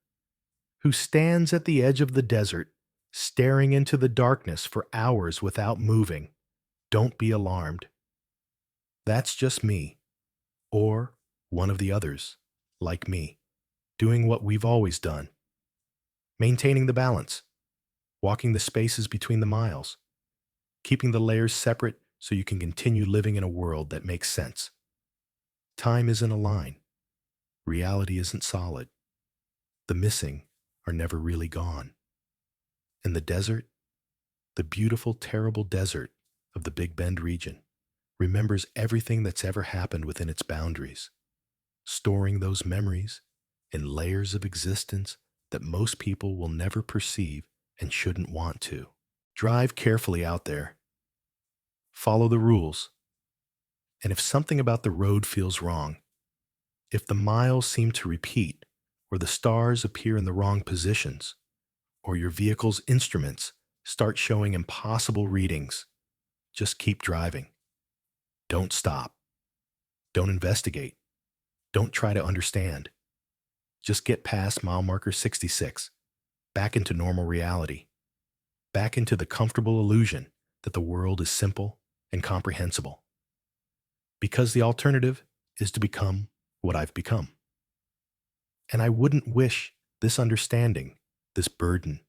who stands at the edge of the desert, staring into the darkness for hours without moving, don't be alarmed. That's just me, or one of the others, like me, doing what we've always done. Maintaining the balance, walking the spaces between the miles, keeping the layers separate so you can continue living in a world that makes sense. Time isn't a line. Reality isn't solid. The missing are never really gone. In the desert, the beautiful, terrible desert of the Big Bend region remembers everything that's ever happened within its boundaries, storing those memories in layers of existence that most people will never perceive and shouldn't want to. Drive carefully out there. Follow the rules. And if something about the road feels wrong, if the miles seem to repeat, or the stars appear in the wrong positions, or your vehicle's instruments start showing impossible readings, just keep driving. Don't stop. Don't investigate. Don't try to understand. Just get past mile marker 66, back into normal reality, back into the comfortable illusion that the world is simple and comprehensible. Because the alternative is to become what I've become. And I wouldn't wish this understanding, this burden,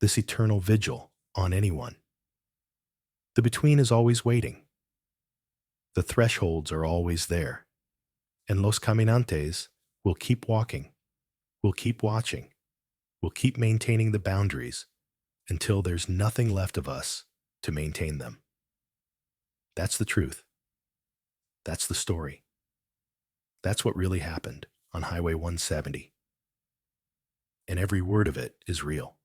this eternal vigil on anyone. The between is always waiting. The thresholds are always there. And Los Caminantes will keep walking, will keep watching, will keep maintaining the boundaries until there's nothing left of us to maintain them. That's the truth. That's the story. That's what really happened on Highway 170. And every word of it is real.